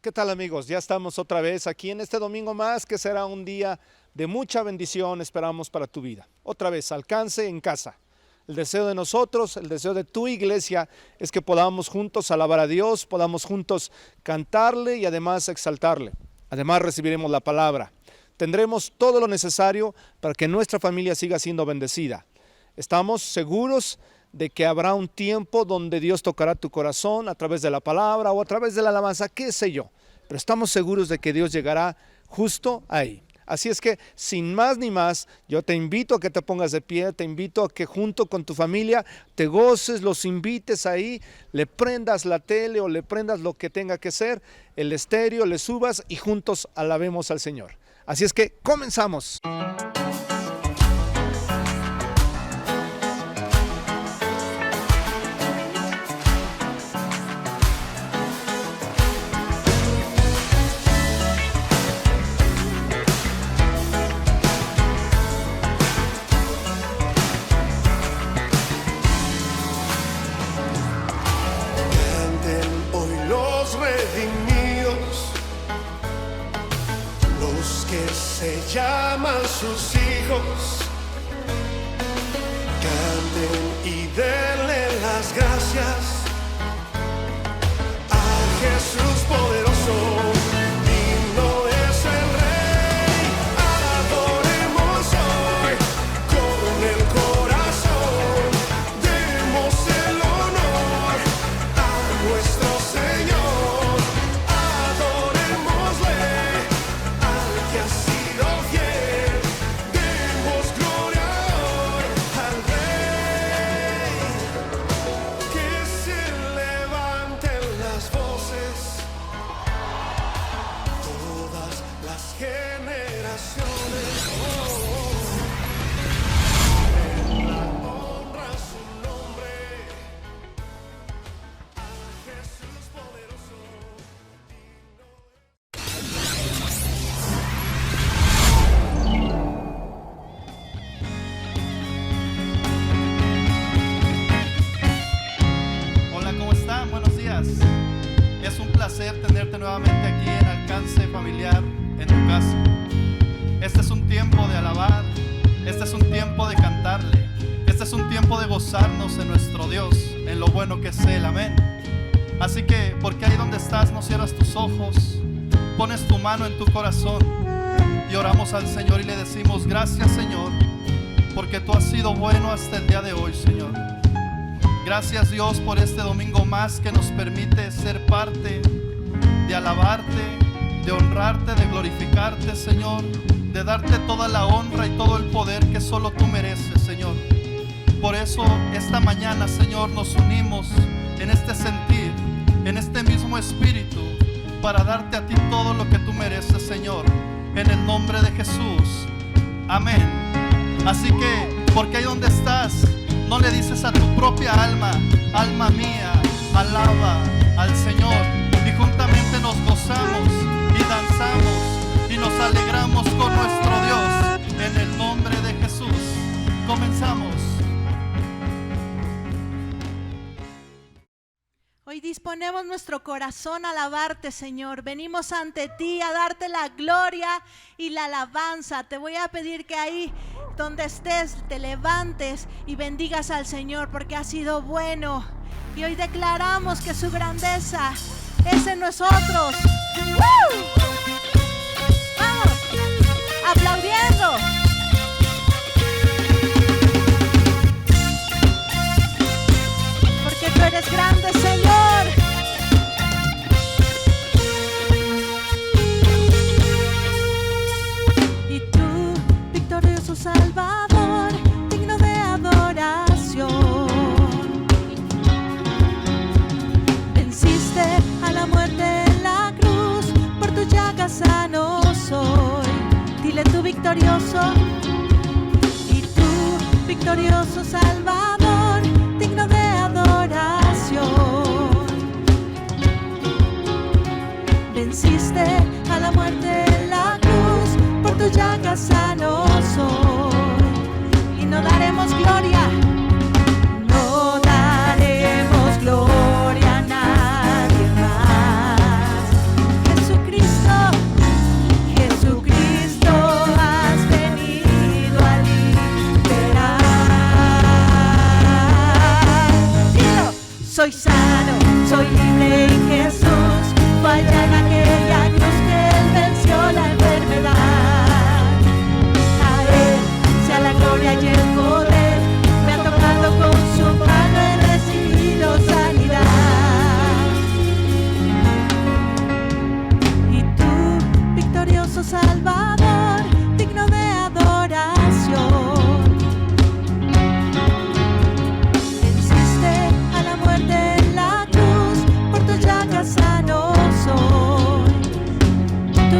¿Qué tal, amigos? Ya estamos otra vez aquí en este domingo más, que será un día de mucha bendición, esperamos, para tu vida. Otra vez, alcance en casa. El deseo de nosotros, el deseo de tu iglesia es que podamos juntos alabar a Dios, podamos juntos cantarle y además exaltarle. Además recibiremos la palabra. Tendremos todo lo necesario para que nuestra familia siga siendo bendecida. Estamos seguros de que habrá un tiempo donde Dios tocará tu corazón a través de la palabra o a través de la alabanza, qué sé yo. Pero estamos seguros de que Dios llegará justo ahí. Así es que, sin más ni más, yo te invito a que te pongas de pie, te invito a que junto con tu familia te goces, los invites ahí, le prendas la tele o le prendas lo que tenga que ser, el estéreo, le subas y juntos alabemos al Señor. Así es que, comenzamos. Llaman sus hijos, canten y denle las gracias a Jesús poderoso. Digno es el Rey, adoremos hoy con el corazón, demos el honor a nuestro Señor, adorémosle al que ha sido. Tenerte nuevamente aquí en Alcance Familiar, en tu casa. Este es un tiempo de alabar, este es un tiempo de cantarle, este es un tiempo de gozarnos en nuestro Dios, en lo bueno que es Él, amén. Así que, porque ahí donde estás, no cierras tus ojos, pones tu mano en tu corazón y oramos al Señor y le decimos: gracias, Señor, porque tú has sido bueno hasta el día de hoy, Señor. Gracias, Dios, por este domingo más que nos permite ser parte de alabarte, de honrarte, de glorificarte, Señor, de darte toda la honra y todo el poder que solo tú mereces, Señor. Por eso esta mañana, Señor, nos unimos en este sentir, en este mismo espíritu, para darte a ti todo lo que tú mereces, Señor, en el nombre de Jesús, amén. Así que, porque ahí donde estás, no le dices a tu propia alma: alma mía, alaba al Señor. Y juntamente nos gozamos y danzamos y nos alegramos con nuestro Dios en el nombre de Jesús. Comenzamos. Hoy disponemos nuestro corazón a alabarte, Señor. Venimos ante ti a darte la gloria y la alabanza. Te voy a pedir que ahí donde estés te levantes y bendigas al Señor, porque ha sido bueno. Y hoy declaramos que su grandeza es en nosotros. ¡Woo! ¡Vamos! ¡Aplaudiendo! Porque tú eres grande, Señor. Y tú, victorioso Salvador, digno de adoración. Venciste a la muerte en la cruz, por tu llaga sano soy. Dile tú, victorioso. Y tú, victorioso Salvador, digno de adoración. Venciste a la muerte en la cruz, por tu llaga sano soy. Y no daremos gloria, no daremos gloria a nadie más.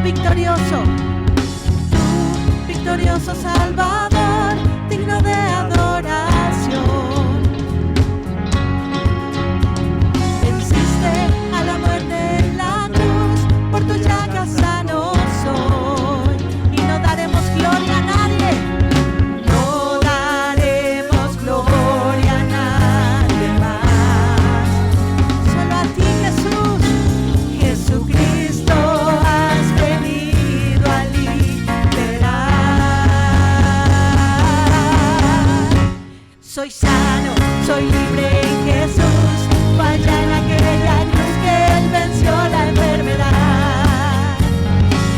victorioso, tú victorioso Salvador, digno de adoración. Venciste a la muerte en la cruz, por tu llaga sano soy. Y no daremos gloria a nadie, no daremos gloria a nadie más. Solo a ti, Jesús, Jesucristo, has venido a liberar. Soy sano, soy libre en Jesús, falla en aquella cruz que Él venció la enfermedad.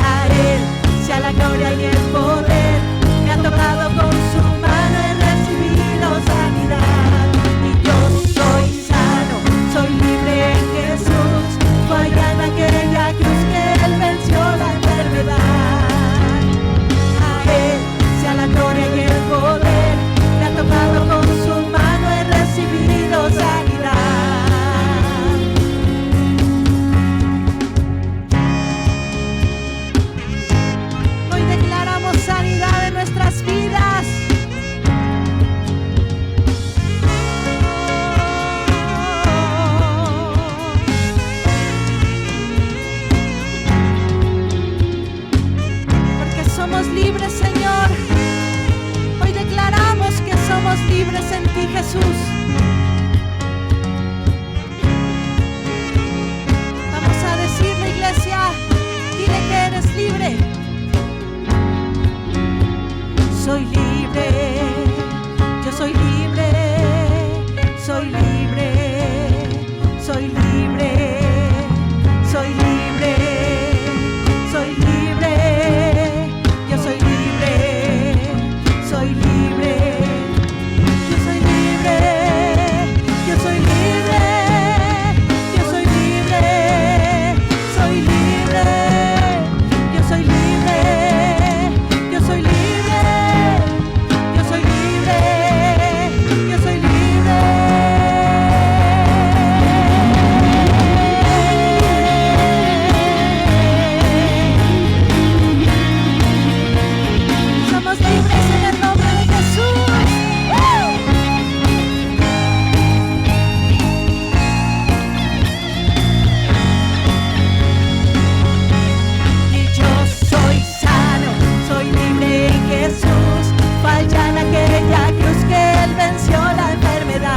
A Él sea la gloria y el poder, me ha tocado con su mano, he recibido sanidad. Y yo soy sano, soy libre en Jesús, falla en aquella cruz que Él venció la enfermedad. A Él sea la gloria y el poder, me ha tocado con su mano, he recibido sanidad. Hoy declaramos sanidad en nuestras vidas. Porque somos libres, Señor. Hoy declaramos que somos libres en ti, Jesús. Vamos a decirle, iglesia, dile que eres libre. Soy libre, yo soy libre, soy libre, soy libre, soy libre, soy libre, yo soy libre, soy libre, yo soy libre, yo soy libre, yo soy libre, soy libre, yo soy libre, yo soy libre, yo soy libre, yo soy libre. Somos libres en el nombre de Jesús. Y yo soy sano, soy libre en Jesús, falla en aquella cruz que Él venció la enfermedad.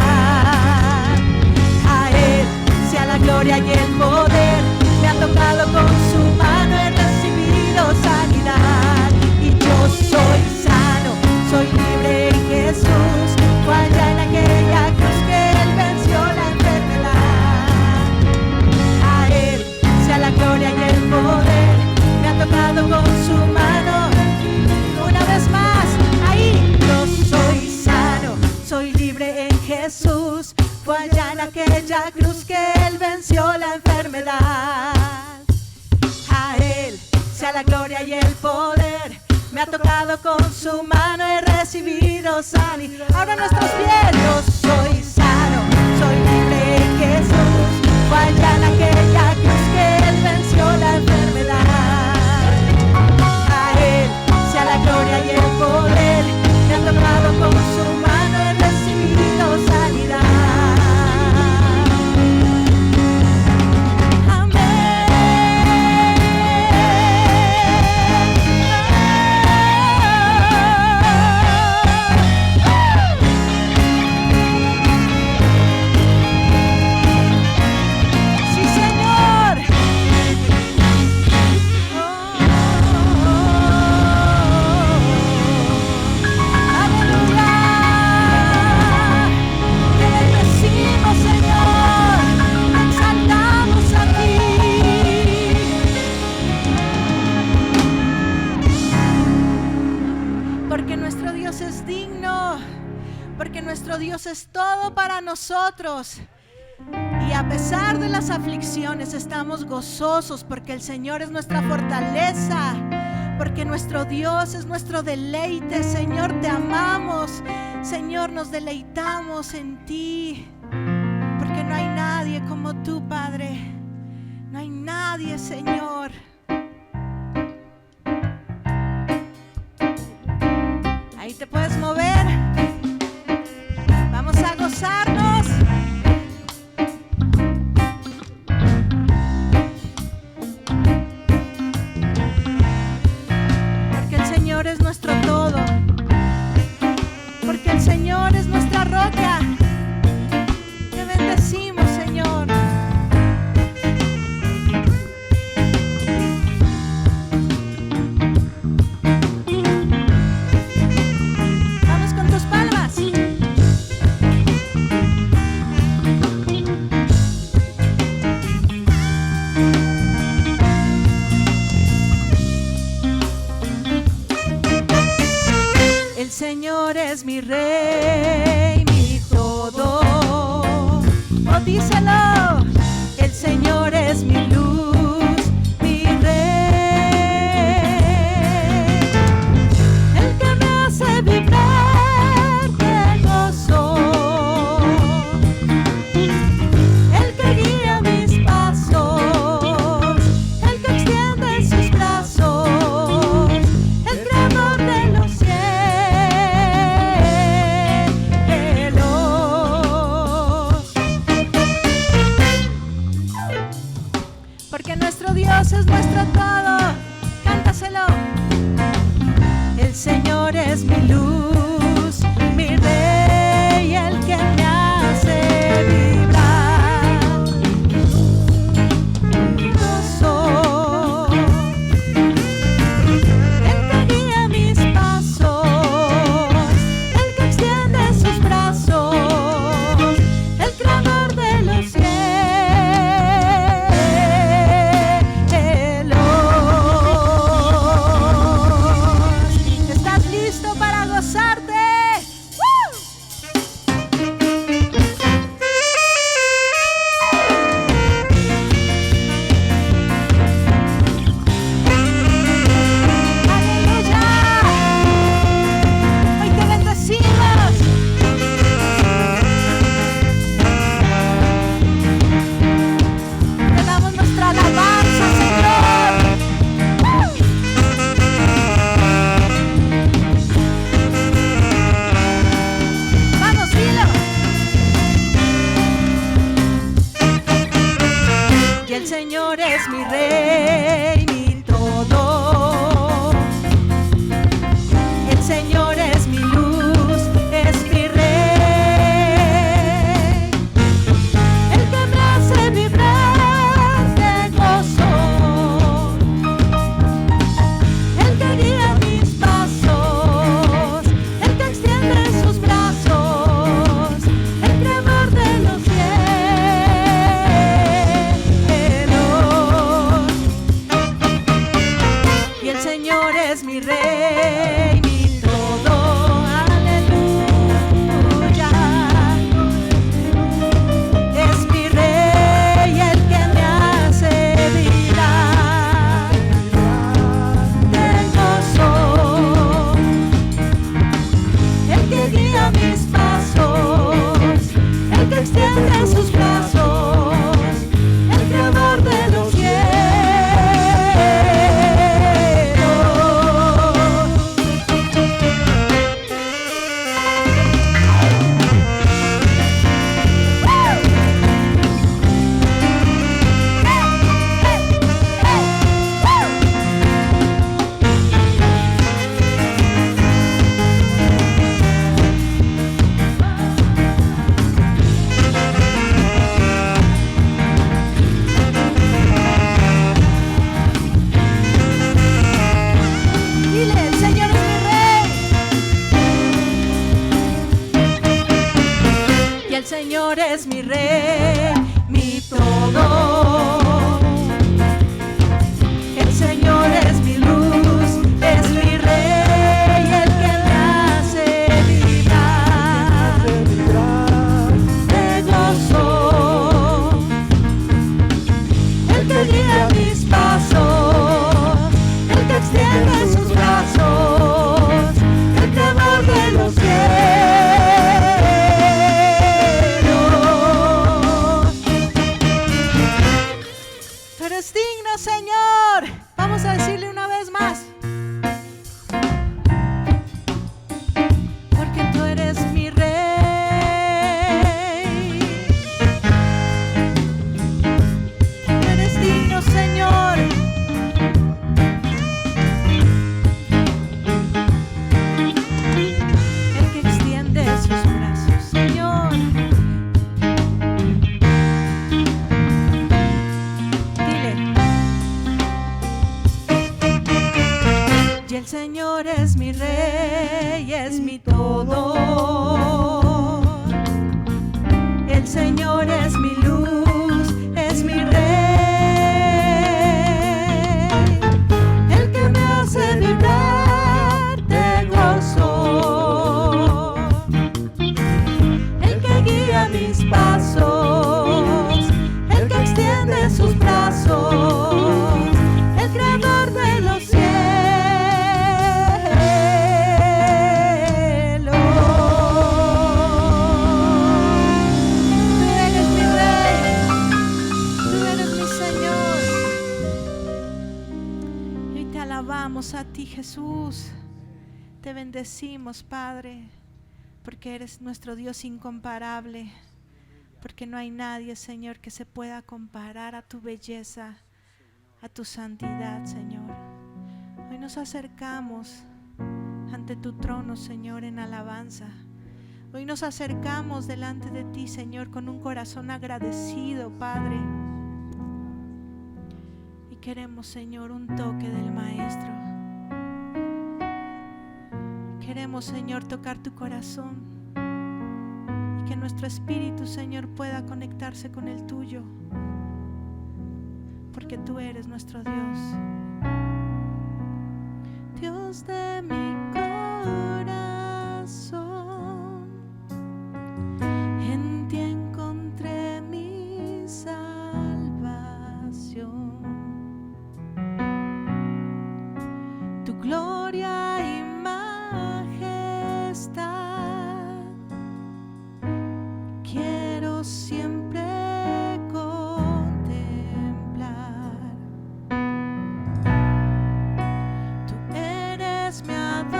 A Él sea la gloria y el poder, me ha tocado con su mano, he recibido sanidad. Y yo soy sano, soy libre en Jesús, falla en aquella cruz que Él venció la enfermedad. A Él sea la gloria y el poder, me ha tocado con su mano. Una vez más, ahí. Yo soy sano, soy libre en Jesús, fue allá en aquella cruz que Él venció la enfermedad. A Él sea la gloria y el poder, me ha tocado con su mano, he recibido sanidad. Ahora nuestros pies, yo soy sano, soy libre en Jesús, fue allá en aquella cruz que Él venció la enfermedad. A Él sea la gloria y el poder, me ha tocado con su mano, he recibido sanidad. Sí, Señor. Aleluya. Te bendecimos, Señor. Te exaltamos a ti. Porque nuestro Dios es digno, porque nuestro Dios es todo para nosotros. Y a pesar de las aflicciones estamos gozosos porque el Señor es nuestra fortaleza, porque nuestro Dios es nuestro deleite. Señor, te amamos. Señor, nos deleitamos en ti, porque no hay nadie como tú, Padre. No hay nadie, Señor. es mi rey, mi todo. Oh, díselo. El Señor es mi luz, mi rey. El que me hace vibrar de gozo. El que guía mis pasos. El que extiende sus brazos. El creador de los cielos. Porque nuestro Dios es nuestro todo. Cántaselo. El Señor es mi luz, mi rey, el que me hace vibrar. Mi gozo. El que guía mis pasos. El que extiende sus brazos. El creador de los cielos. ¿Estás listo para gozarte? ¡Woo! ¡Aleluya! Hoy te bendecimos. Te damos nuestra alabanza, Señor. ¡Woo! Vamos, dilo. Y el Señor es mi rey, mi todo. El Señor es mi luz, es mi rey. El que me hace vibrar de gozo. El que guía mis pasos. El que extiende sus brazos. El creador de los cielos. Y el Señor es mi rey, mi todo. Aleluya. Es mi rey el que me hace vibrar de gozo. El que guía mis pasos. El que extiende sus brazos. El creador de los cielos. Dile, el Señor es mi rey. Y el Señor es mi rey, mi todo. El Señor es mi luz, es mi rey, el que me hace vibrar de gozo. El que guía mis pasos. El que extiende sus brazos. El creador de los cielos. Tú eres digno, Señor. Vamos a decirle una vez más. Porque tú eres mi rey. Tú eres digno, Señor. El que extiende sus brazos, Señor. Dile. alabamos a ti, Jesús. Te bendecimos, Padre, porque eres nuestro Dios incomparable, porque no hay nadie, Señor, que se pueda comparar a tu belleza, a tu santidad, Señor. Hoy nos acercamos ante tu trono, Señor, en alabanza. Hoy nos acercamos delante de ti, Señor, con un corazón agradecido, Padre. Y queremos, Señor, un toque del Maestro. Queremos, Señor, tocar tu corazón y que nuestro espíritu, Señor, pueda conectarse con el tuyo, porque tú eres nuestro Dios. Dios de mi corazón, en ti encontré mi salvación. Tu gloria y majestad quiero siempre contemplar. Tú eres mi adoración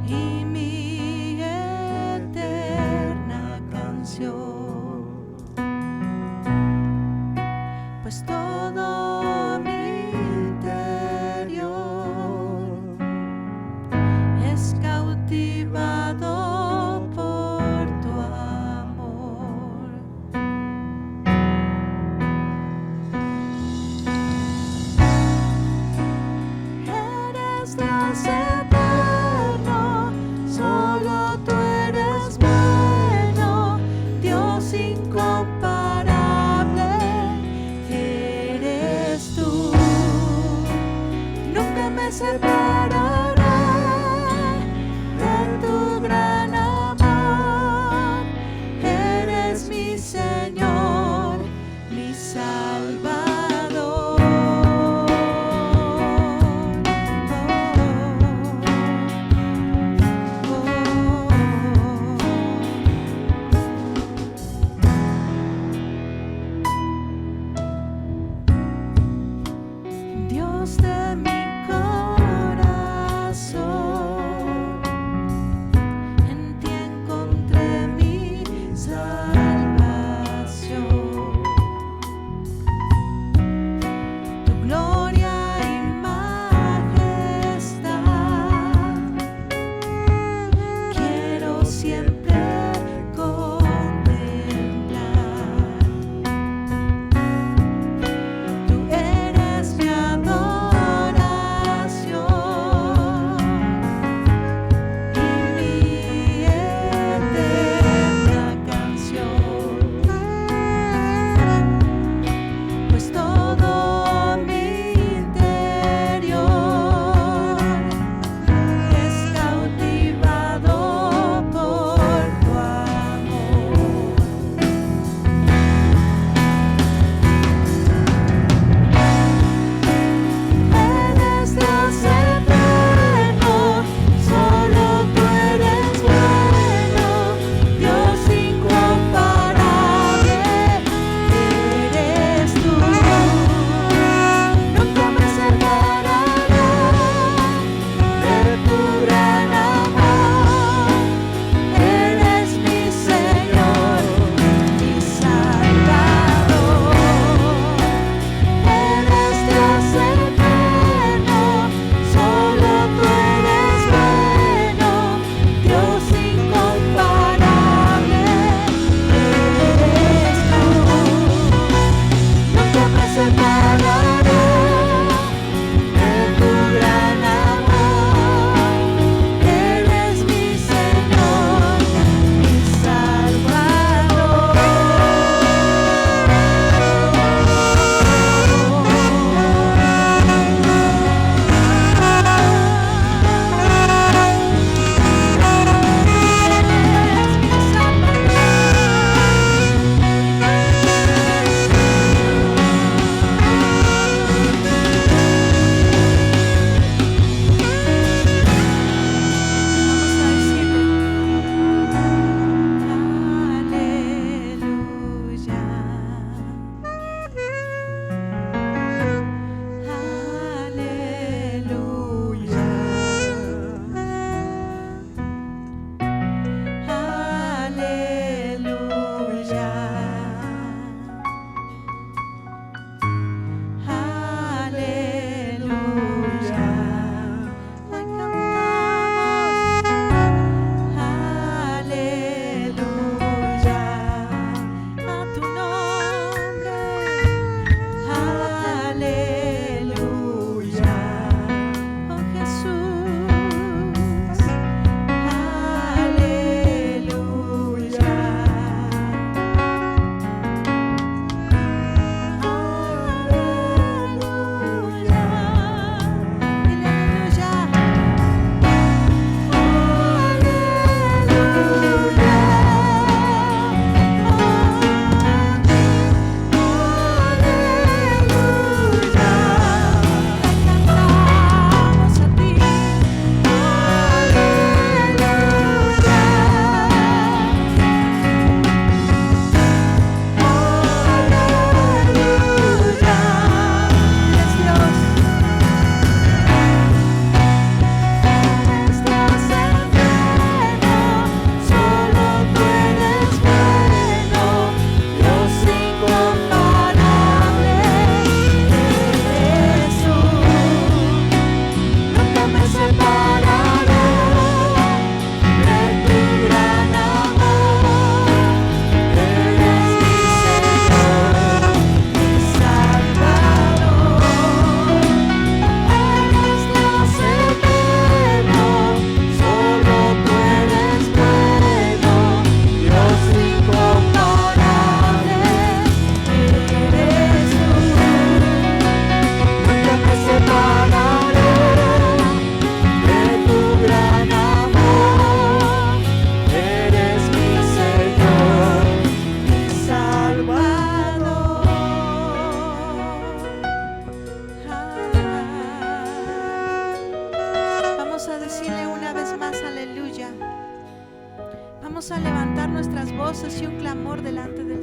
y mi eterna canción, pues todo mi interior es cautivado por tu amor. Eres Dios eterno, solo tú eres bueno, Dios incomparable eres tú. Nunca me separaré de tu gran amor. Eres mi Señor, mi Salvador. Dios de mi corazón, en ti encontré mi salvación.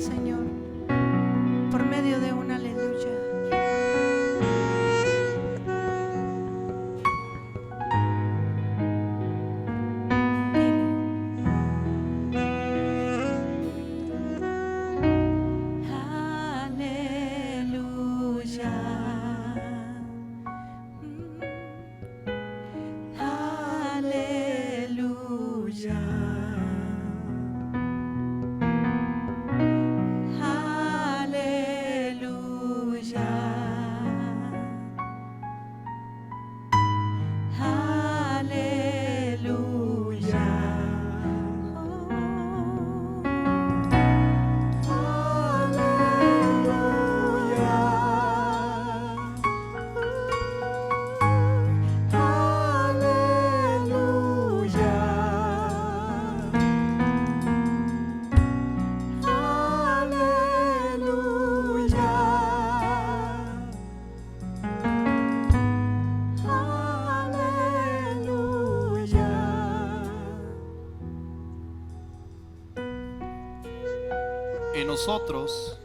Señor por medio de un aleluya. Y nosotros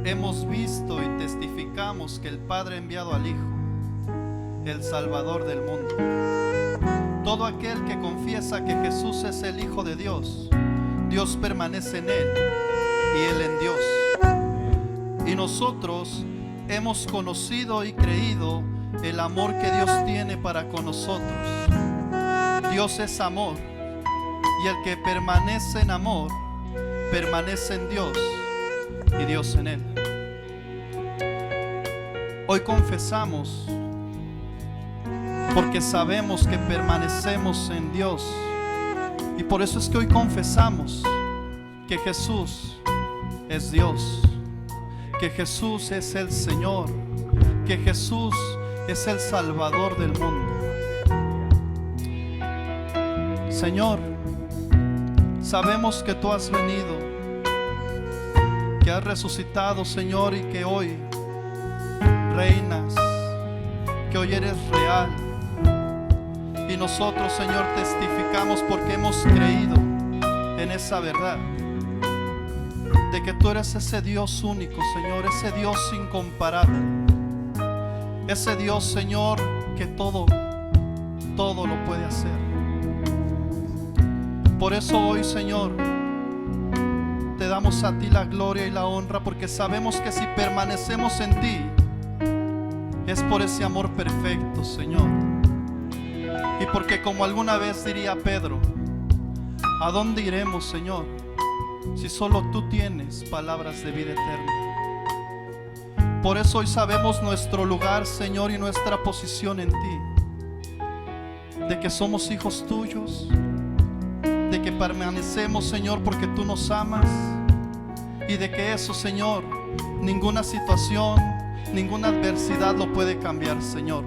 hemos visto y testificamos que el Padre ha enviado al Hijo, el Salvador del mundo. Todo aquel que confiesa que Jesús es el Hijo de Dios, Dios permanece en él y él en Dios. Y nosotros hemos conocido y creído el amor que Dios tiene para con nosotros. Dios es amor, y el que permanece en amor permanece en Dios y Dios en él. Hoy confesamos porque sabemos que permanecemos en Dios, y por eso es que hoy confesamos que Jesús es Dios, que Jesús es el Señor, que Jesús es el Salvador del mundo. Señor, sabemos que tú has venido, que has resucitado, Señor, y que hoy reinas, que hoy eres real. Y nosotros, Señor, testificamos porque hemos creído en esa verdad, de que tú eres ese Dios único, Señor, ese Dios incomparable, ese Dios, Señor, que todo lo puede hacer. Por eso hoy, Señor, te damos a ti la gloria y la honra, porque sabemos que si permanecemos en ti es por ese amor perfecto, Señor. Y porque, como alguna vez diría Pedro, ¿a dónde iremos, Señor, si solo tú tienes palabras de vida eterna? Por eso hoy sabemos nuestro lugar, Señor, y nuestra posición en ti, de que somos hijos tuyos, de que permanecemos, Señor, porque tú nos amas, y de que eso, Señor, ninguna situación, ninguna adversidad lo puede cambiar, Señor.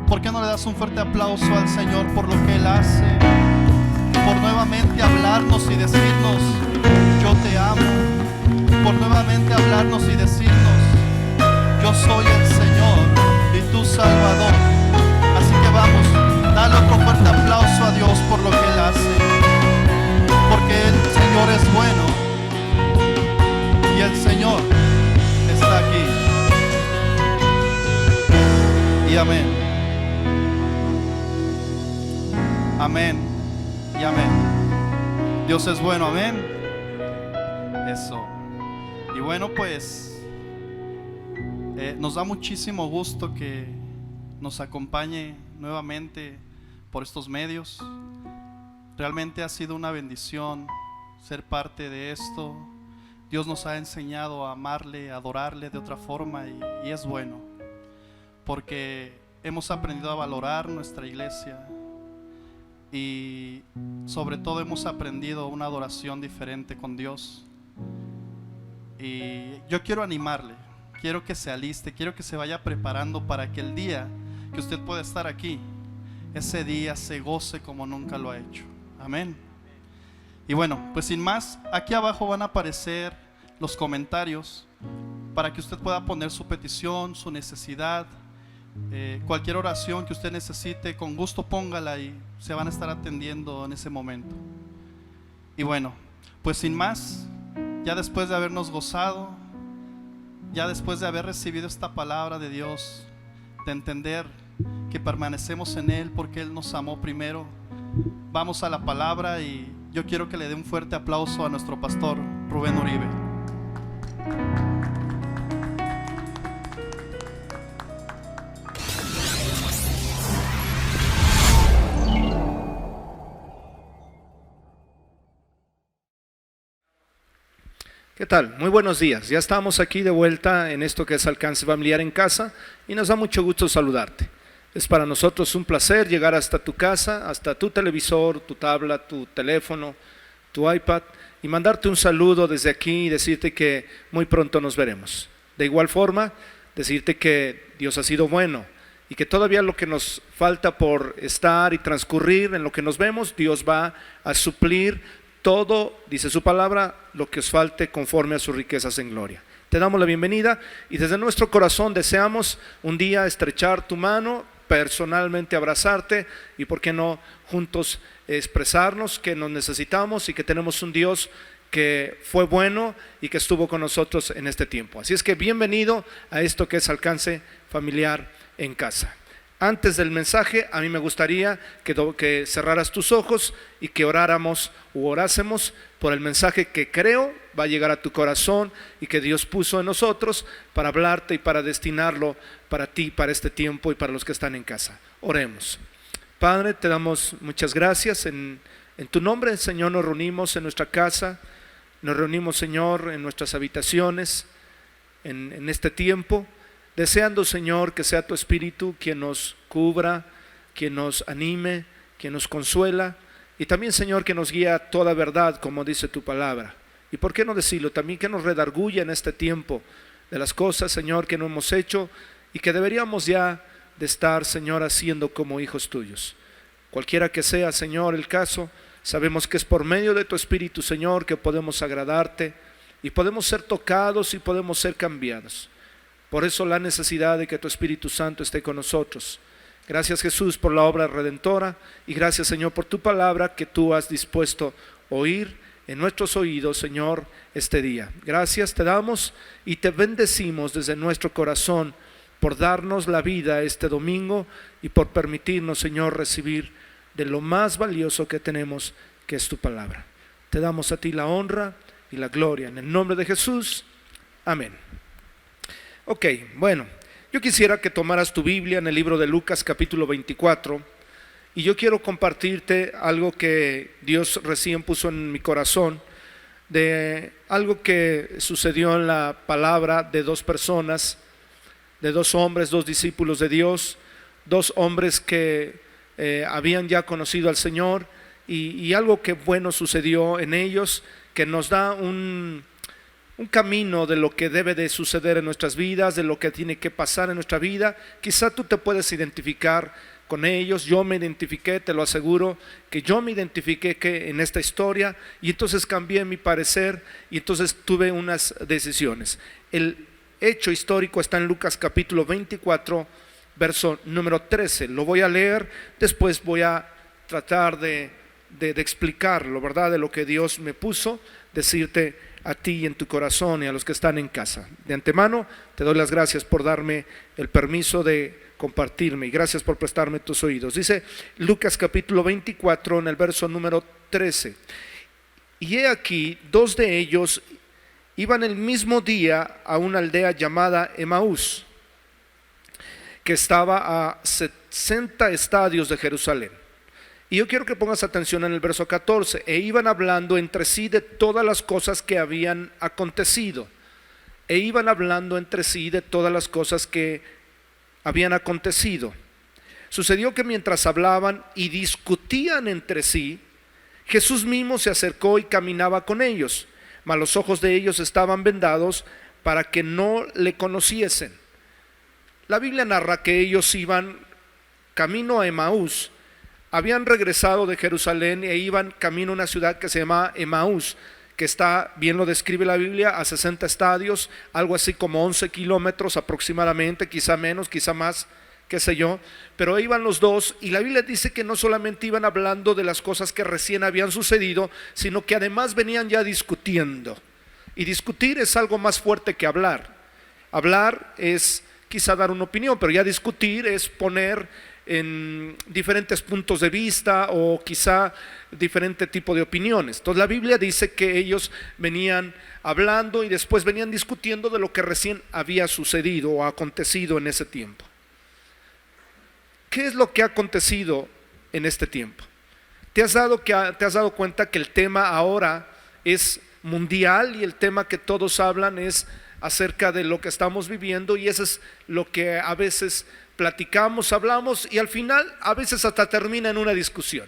¿Por qué no le das un fuerte aplauso al Señor por lo que Él hace, por nuevamente hablarnos y decirnos yo te amo, por nuevamente hablarnos y decirnos yo soy el Señor y tu Salvador? Así que vamos, dale otro fuerte aplauso a Dios por lo que Él hace, porque el Señor es bueno y el Señor está aquí. Y amén. Amén y amén. Dios es bueno, amén. Eso. Y bueno, pues nos da muchísimo gusto que nos acompañe nuevamente por estos medios. Realmente ha sido una bendición ser parte de esto. Dios nos ha enseñado a amarle, a adorarle de otra forma, y es bueno, porque hemos aprendido a valorar nuestra iglesia, y sobre todo hemos aprendido una adoración diferente con Dios. Y yo quiero animarle, quiero que se aliste, quiero que se vaya preparando para que el día que usted pueda estar aquí, ese día se goce como nunca lo ha hecho. Amén. Y bueno, pues sin más, aquí abajo van a aparecer los comentarios para que usted pueda poner su petición, su necesidad, cualquier oración que usted necesite, con gusto póngala y se van a estar atendiendo en ese momento. Y bueno, pues sin más, ya después de habernos gozado, ya después de haber recibido esta palabra de Dios, de entender que permanecemos en Él porque Él nos amó primero, vamos a la palabra y yo quiero que le dé un fuerte aplauso a nuestro pastor Rubén Uribe. ¿Qué tal? Muy buenos días. Ya estamos aquí de vuelta en esto que es Alcance Familiar en Casa y nos da mucho gusto saludarte. Es para nosotros un placer llegar hasta tu casa, hasta tu televisor, tu tablet, tu teléfono, tu iPad y mandarte un saludo desde aquí y decirte que muy pronto nos veremos. De igual forma, decirte que Dios ha sido bueno y que todavía lo que nos falta por estar y transcurrir en lo que nos vemos, Dios va a suplir todo, dice su palabra, lo que os falte conforme a sus riquezas en gloria. Te damos la bienvenida y desde nuestro corazón deseamos un día estrechar tu mano, personalmente abrazarte y por qué no juntos expresarnos que nos necesitamos y que tenemos un Dios que fue bueno y que estuvo con nosotros en este tiempo. Así es que bienvenido a esto que es Alcance Familiar en Casa. Antes del mensaje, a mí me gustaría que cerraras tus ojos y que oráramos u orásemos por el mensaje que creo va a llegar a tu corazón y que Dios puso en nosotros para hablarte y para destinarlo para ti, para este tiempo y para los que están en casa. Oremos. Padre, te damos muchas gracias. En tu nombre, Señor, nos reunimos en nuestra casa, nos reunimos, Señor, en nuestras habitaciones, en este tiempo, deseando, Señor, que sea tu Espíritu quien nos cubra, quien nos anime, quien nos consuela y también, Señor, que nos guía a toda verdad, como dice tu palabra. Y por qué no decirlo, también que nos redarguya en este tiempo de las cosas, Señor, que no hemos hecho y que deberíamos ya de estar, Señor, haciendo como hijos tuyos. Cualquiera que sea, Señor, el caso, sabemos que es por medio de tu Espíritu, Señor, que podemos agradarte y podemos ser tocados y podemos ser cambiados. Por eso la necesidad de que tu Espíritu Santo esté con nosotros. Gracias, Jesús, por la obra redentora y gracias, Señor, por tu palabra que tú has dispuesto oír en nuestros oídos, Señor, este día. Gracias te damos y te bendecimos desde nuestro corazón por darnos la vida este domingo y por permitirnos, Señor, recibir de lo más valioso que tenemos, que es tu palabra. Te damos a ti la honra y la gloria en el nombre de Jesús. Amén. Ok, bueno, yo quisiera que tomaras tu Biblia en el libro de Lucas capítulo 24 y yo quiero compartirte algo que Dios recién puso en mi corazón, de algo que sucedió en la palabra de dos personas, de dos hombres, dos discípulos de Dios, dos hombres que habían ya conocido al Señor y algo que bueno sucedió en ellos, que nos da un camino de lo que debe de suceder en nuestras vidas, de lo que tiene que pasar en nuestra vida. Quizá tú te puedes identificar con ellos, yo me identifiqué, te lo aseguro, que yo me identifiqué que en esta historia y entonces cambié mi parecer y entonces tuve unas decisiones. El hecho histórico está en Lucas capítulo 24, verso número 13. Lo voy a leer, después voy a tratar de explicarlo, ¿verdad? De lo que Dios me puso, decirte a ti en tu corazón y a los que están en casa. De antemano te doy las gracias por darme el permiso de compartirme y gracias por prestarme tus oídos. Dice Lucas capítulo 24 en el verso número 13: y he aquí, dos de ellos iban el mismo día a una aldea llamada Emaús, que estaba a 60 estadios de Jerusalén. Y yo quiero que pongas atención en el verso 14. E iban hablando entre sí de todas las cosas que habían acontecido. E iban hablando entre sí de todas las cosas que habían acontecido. Sucedió que mientras hablaban y discutían entre sí, Jesús mismo se acercó y caminaba con ellos, mas los ojos de ellos estaban vendados para que no le conociesen. La Biblia narra que ellos iban camino a Emaús. Habían regresado de Jerusalén e iban camino a una ciudad que se llama Emaús, que está, bien lo describe la Biblia, a 60 estadios, algo así como 11 kilómetros aproximadamente, quizá menos, quizá más, qué sé yo, pero iban los dos y la Biblia dice que no solamente iban hablando de las cosas que recién habían sucedido, sino que además venían ya discutiendo. Y discutir es algo más fuerte que hablar. Hablar es quizá dar una opinión, pero ya discutir es poner en diferentes puntos de vista o quizá diferente tipo de opiniones. Entonces la Biblia dice que ellos venían hablando y después venían discutiendo de lo que recién había sucedido o acontecido en ese tiempo. ¿Qué es lo que ha acontecido en este tiempo? ¿Te has dado cuenta que el tema ahora es mundial y el tema que todos hablan es acerca de lo que estamos viviendo, y eso es lo que a veces platicamos, hablamos y al final a veces hasta termina en una discusión?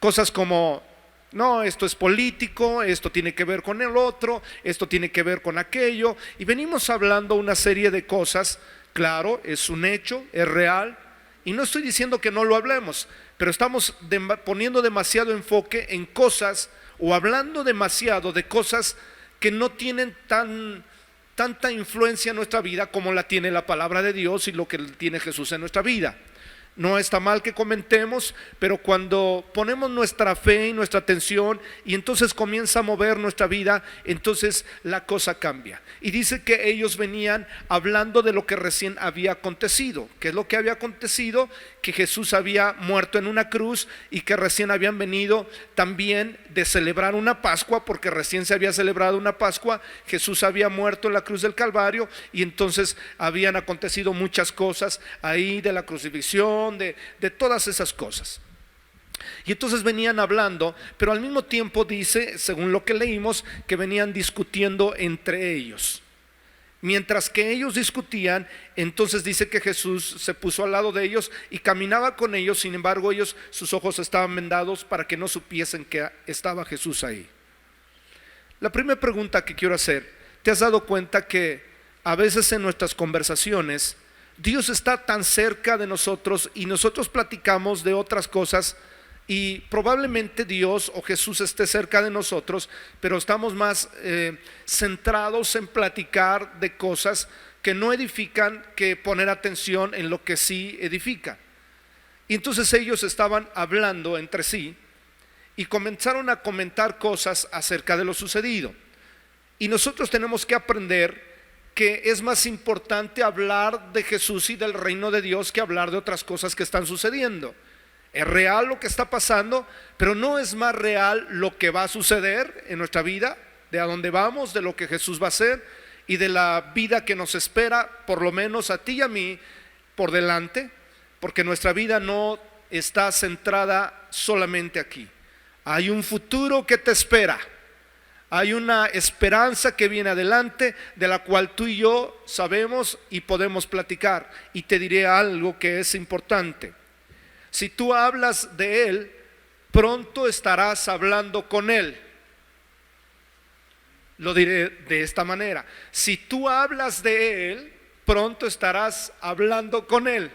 Cosas como: no, esto es político, esto tiene que ver con el otro, esto tiene que ver con aquello, y venimos hablando una serie de cosas. Claro, es un hecho, es real, y no estoy diciendo que no lo hablemos, pero estamos poniendo demasiado enfoque en cosas o hablando demasiado de cosas que no tienen tanta influencia en nuestra vida como la tiene la palabra de Dios y lo que tiene Jesús en nuestra vida. No está mal que comentemos, pero cuando ponemos nuestra fe y nuestra atención y entonces comienza a mover nuestra vida, entonces la cosa cambia. Y dice que ellos venían hablando de lo que recién había acontecido. ¿Qué es lo que había acontecido? Que Jesús había muerto en una cruz y que recién habían venido también de celebrar una Pascua, porque recién se había celebrado una Pascua. Jesús había muerto en la cruz del Calvario y entonces habían acontecido muchas cosas ahí de la crucifixión, de todas esas cosas. Y entonces venían hablando, pero al mismo tiempo dice, según lo que leímos, que venían discutiendo entre ellos. Mientras que ellos discutían, entonces dice que Jesús se puso al lado de ellos y caminaba con ellos. Sin embargo, sus ojos estaban vendados para que no supiesen que estaba Jesús ahí. La primera pregunta que quiero hacer: ¿te has dado cuenta que a veces en nuestras conversaciones Dios está tan cerca de nosotros y nosotros platicamos de otras cosas, y probablemente Dios o Jesús esté cerca de nosotros, pero estamos más centrados en platicar de cosas que no edifican que poner atención en lo que sí edifica? Y entonces ellos estaban hablando entre sí y comenzaron a comentar cosas acerca de lo sucedido. Y nosotros tenemos que aprender que es más importante hablar de Jesús y del reino de Dios que hablar de otras cosas que están sucediendo. Es real lo que está pasando, pero no es más real lo que va a suceder en nuestra vida, de a dónde vamos, de lo que Jesús va a hacer y de la vida que nos espera, por lo menos a ti y a mí, por delante, porque nuestra vida no está centrada solamente aquí. Hay un futuro que te espera. Hay una esperanza que viene adelante, de la cual tú y yo sabemos y podemos platicar. Y te diré algo que es importante: si tú hablas de Él, pronto estarás hablando con Él. Lo diré de esta manera: si tú hablas de Él, pronto estarás hablando con Él.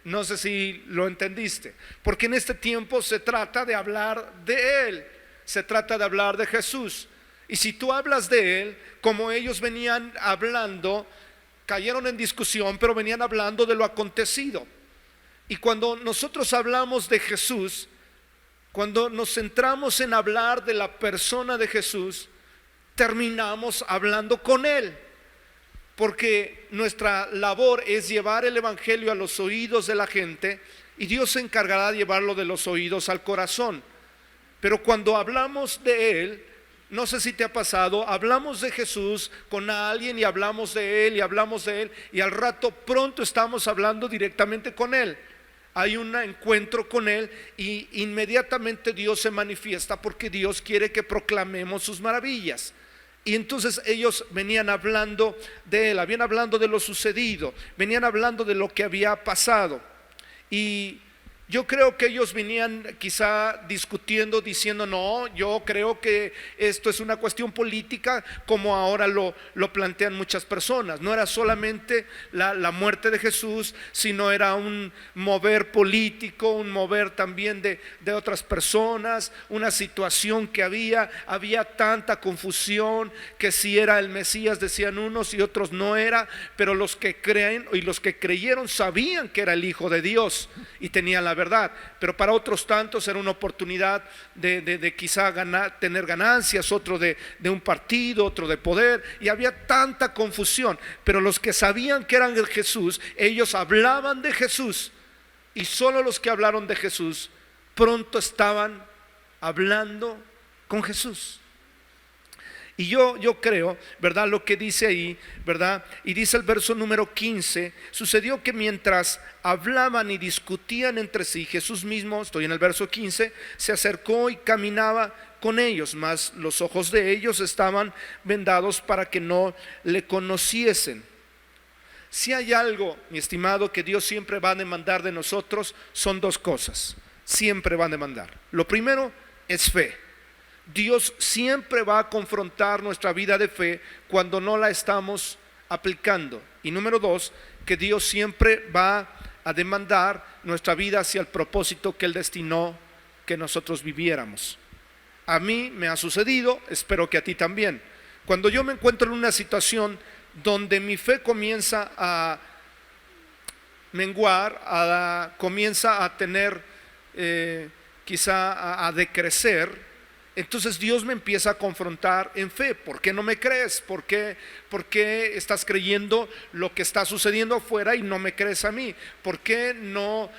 No sé si lo entendiste, porque en este tiempo se trata de hablar de Él. Se trata de hablar de Jesús. Y si tú hablas de Él, como ellos venían hablando, cayeron en discusión, pero venían hablando de lo acontecido. Y cuando nosotros hablamos de Jesús, cuando nos centramos en hablar de la persona de Jesús, terminamos hablando con Él. Porque nuestra labor es llevar el evangelio a los oídos de la gente, y Dios se encargará de llevarlo de los oídos al corazón. Pero cuando hablamos de Él, no sé si te ha pasado, hablamos de Jesús con alguien y hablamos de Él y hablamos de Él, y al rato pronto estamos hablando directamente con Él. Hay un encuentro con Él y inmediatamente Dios se manifiesta, porque Dios quiere que proclamemos sus maravillas. Y entonces ellos venían hablando de Él, venían hablando de lo sucedido, venían hablando de lo que había pasado. Y yo creo que ellos venían quizá discutiendo, diciendo: no, yo creo que esto es una cuestión política, como ahora lo plantean muchas personas. No era solamente la muerte de Jesús, sino era un mover político, un mover también de otras personas, una situación que había tanta confusión, que si era el Mesías decían unos y otros no era, pero los que creen y los que creyeron sabían que era el Hijo de Dios y tenía la verdad, pero para otros tantos era una oportunidad de quizá tener ganancias, otro de un partido, otro de poder, y había tanta confusión. Pero los que sabían que eran de Jesús, ellos hablaban de Jesús, y solo los que hablaron de Jesús pronto estaban hablando con Jesús. Y yo creo, ¿verdad? Lo que dice ahí, ¿verdad? Y dice el verso número 15: sucedió que mientras hablaban y discutían entre sí, Jesús mismo, estoy en el verso 15, se acercó y caminaba con ellos, mas los ojos de ellos estaban vendados para que no le conociesen. Si hay algo, mi estimado, que Dios siempre va a demandar de nosotros, son dos cosas. Siempre va a demandar. Lo primero es fe. Dios siempre va a confrontar nuestra vida de fe cuando no la estamos aplicando. Y número dos, que Dios siempre va a demandar nuestra vida hacia el propósito que Él destinó que nosotros viviéramos. A mí me ha sucedido, espero que a ti también. Cuando yo me encuentro en una situación donde mi fe comienza a menguar, comienza a tener quizá a decrecer, entonces Dios me empieza a confrontar en fe. ¿Por qué no me crees? ¿Por qué estás creyendo lo que está sucediendo afuera y no me crees a mí? ¿Por qué no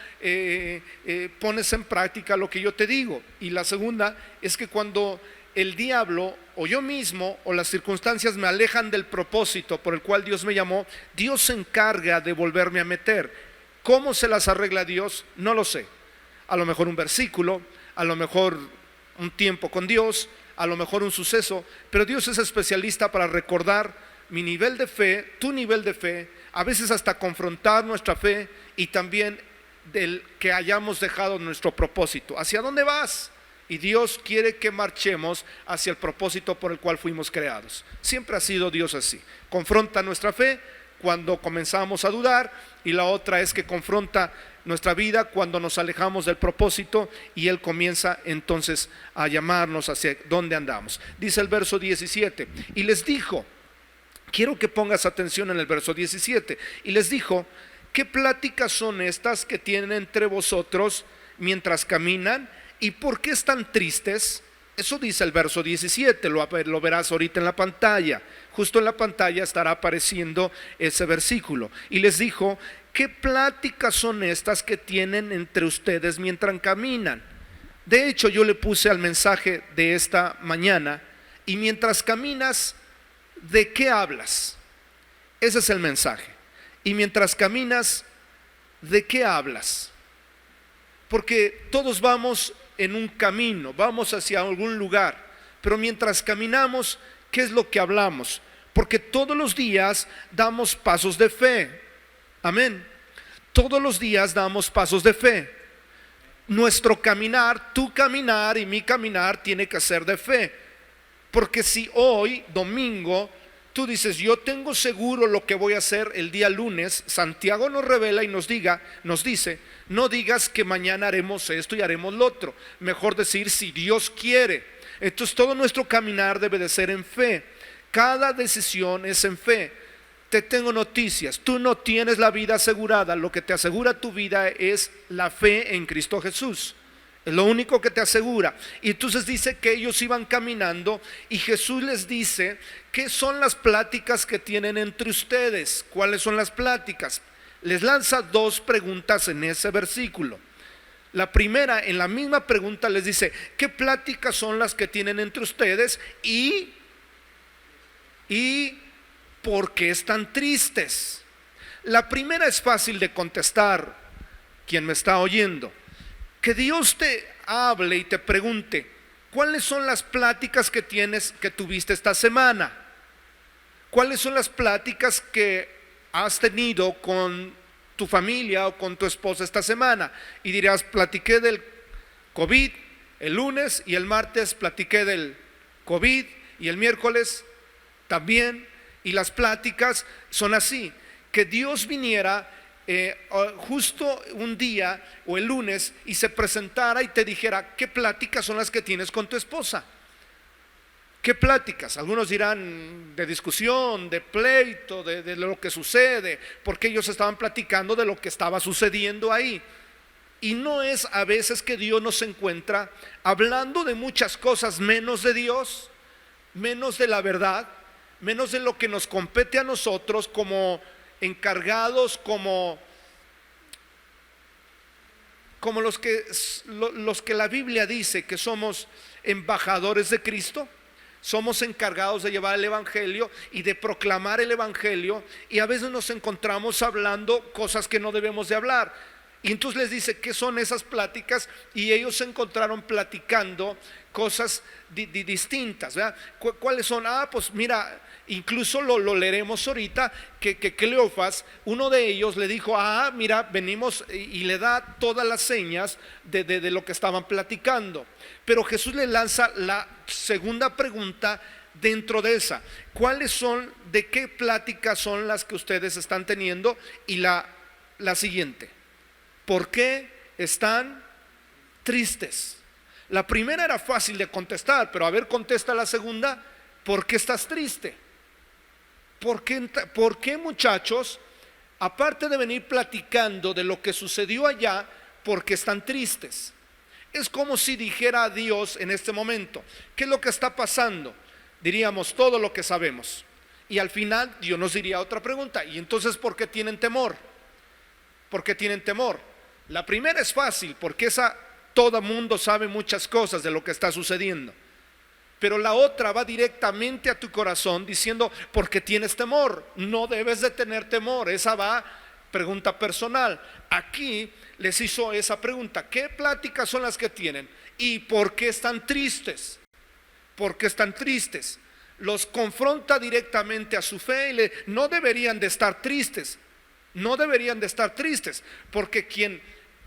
pones en práctica lo que yo te digo? Y la segunda es que cuando el diablo o yo mismo o las circunstancias me alejan del propósito por el cual Dios me llamó, Dios se encarga de volverme a meter. ¿Cómo se las arregla Dios? No lo sé. A lo mejor un versículo, a lo mejor un tiempo con Dios, a lo mejor un suceso, pero Dios es especialista para recordar mi nivel de fe, tu nivel de fe, a veces hasta confrontar nuestra fe y también del que hayamos dejado nuestro propósito. ¿Hacia dónde vas? Y Dios quiere que marchemos hacia el propósito por el cual fuimos creados. Siempre ha sido Dios así. Confronta nuestra fe cuando comenzamos a dudar, y la otra es que confronta nuestra vida cuando nos alejamos del propósito, y Él comienza entonces a llamarnos hacia dónde andamos. Dice el verso 17: y les dijo, quiero que pongas atención en el verso 17, y les dijo: ¿qué pláticas son estas que tienen entre vosotros mientras caminan? ¿Y por qué están tristes? Eso dice el verso 17, lo verás ahorita en la pantalla. Justo en la pantalla estará apareciendo ese versículo. Y les dijo: ¿qué pláticas son estas que tienen entre ustedes mientras caminan? De hecho, yo le puse al mensaje de esta mañana: y mientras caminas, ¿de qué hablas? Ese es el mensaje. Y mientras caminas, ¿de qué hablas? Porque todos vamos en un camino, vamos hacia algún lugar, pero mientras caminamos, ¿qué es lo que hablamos? Porque todos los días damos pasos de fe. Amén. Todos los días damos pasos de fe. Nuestro caminar, tu caminar y mi caminar tiene que ser de fe. Porque si hoy, domingo, tú dices: yo tengo seguro lo que voy a hacer el día lunes, Santiago nos revela y nos dice: no digas que mañana haremos esto y haremos lo otro. Mejor decir: si Dios quiere. Entonces todo nuestro caminar debe de ser en fe. Cada decisión es en fe. Te tengo noticias: tú no tienes la vida asegurada. Lo que te asegura tu vida es la fe en Cristo Jesús. Es lo único que te asegura. Y entonces dice que ellos iban caminando, y Jesús les dice: ¿qué son las pláticas que tienen entre ustedes? ¿Cuáles son las pláticas? Les lanza dos preguntas en ese versículo. La primera, en la misma pregunta, les dice: ¿qué pláticas son las que tienen entre ustedes? Y ¿por qué están tristes? La primera es fácil de contestar, quien me está oyendo. Que Dios te hable y te pregunte: ¿cuáles son las pláticas que tuviste esta semana? ¿Cuáles son las pláticas que has tenido con tu familia o con tu esposa esta semana? Y dirás: platiqué del COVID el lunes, y el martes platiqué del COVID, y el miércoles también. Y las pláticas son así. Que Dios viniera justo un día o el lunes y se presentara y te dijera: ¿qué pláticas son las que tienes con tu esposa? ¿Qué pláticas? Algunos dirán de discusión, de pleito, de lo que sucede, porque ellos estaban platicando de lo que estaba sucediendo ahí. Y no es a veces que Dios nos encuentra hablando de muchas cosas menos de Dios, menos de la verdad, menos de lo que nos compete a nosotros como encargados, como los que la Biblia dice que somos embajadores de Cristo. Somos encargados de llevar el evangelio y de proclamar el evangelio, y a veces nos encontramos hablando cosas que no debemos de hablar. Y entonces les dice qué son esas pláticas, y ellos se encontraron platicando cosas distintas, ¿verdad? ¿Cuáles son? Pues mira, incluso lo leeremos ahorita, que Cleofas, uno de ellos, le dijo: mira, venimos, y le da todas las señas de lo que estaban platicando. Pero Jesús le lanza la segunda pregunta dentro de esa: ¿cuáles son, de qué pláticas son las que ustedes están teniendo? Y la siguiente: ¿por qué están tristes? La primera era fácil de contestar, pero a ver, contesta la segunda: ¿por qué estás triste? ¿Por qué, muchachos, aparte de venir platicando de lo que sucedió allá, por qué están tristes? Es como si dijera a Dios en este momento: ¿qué es lo que está pasando? Diríamos todo lo que sabemos, y al final Dios nos diría otra pregunta: ¿y entonces por qué tienen temor? ¿Por qué tienen temor? La primera es fácil, porque todo mundo sabe muchas cosas de lo que está sucediendo. Pero la otra va directamente a tu corazón diciendo: ¿por qué tienes temor? No debes de tener temor. Esa va, pregunta personal. Aquí les hizo esa pregunta: ¿qué pláticas son las que tienen? ¿Y por qué están tristes? ¿Por qué están tristes? Los confronta directamente a su fe y no deberían de estar tristes. No deberían de estar tristes, porque quien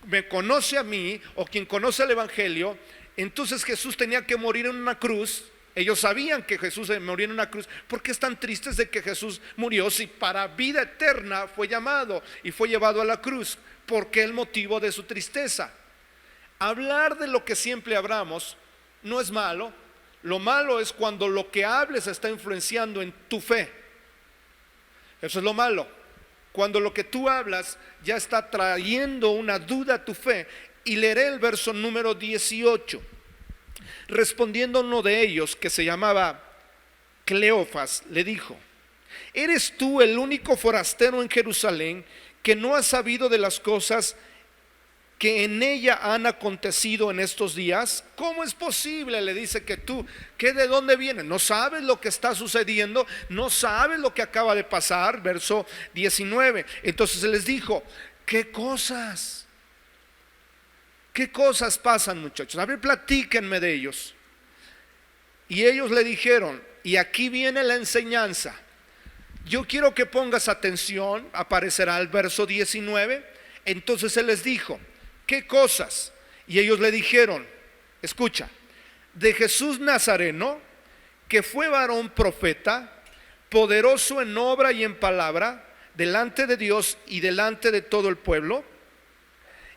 me conoce a mí, o quien conoce el evangelio, entonces Jesús tenía que morir en una cruz. Ellos sabían que Jesús moría en una cruz. ¿Por qué están tristes de que Jesús murió si para vida eterna fue llamado y fue llevado a la cruz? ¿Por qué el motivo de su tristeza? Hablar de lo que siempre hablamos no es malo. Lo malo es cuando lo que hables está influenciando en tu fe. Eso es lo malo. Cuando lo que tú hablas ya está trayendo una duda a tu fe. Y leeré el verso número 18. Respondiendo uno de ellos, que se llamaba Cleofas, le dijo: ¿eres tú el único forastero en Jerusalén que no ha sabido de las cosas que en ella han acontecido en estos días? ¿Cómo es posible? Le dice que tú, ¿que de dónde viene? ¿No sabes lo que está sucediendo? ¿No sabes lo que acaba de pasar? Verso 19. Entonces les dijo: ¿qué cosas? ¿Qué cosas pasan, muchachos? A ver, platíquenme de ellos. Y ellos le dijeron, y aquí viene la enseñanza. Yo quiero que pongas atención, aparecerá el verso 19. Entonces él les dijo: ¿qué cosas? Y ellos le dijeron, escucha: de Jesús Nazareno, que fue varón profeta, poderoso en obra y en palabra, delante de Dios y delante de todo el pueblo,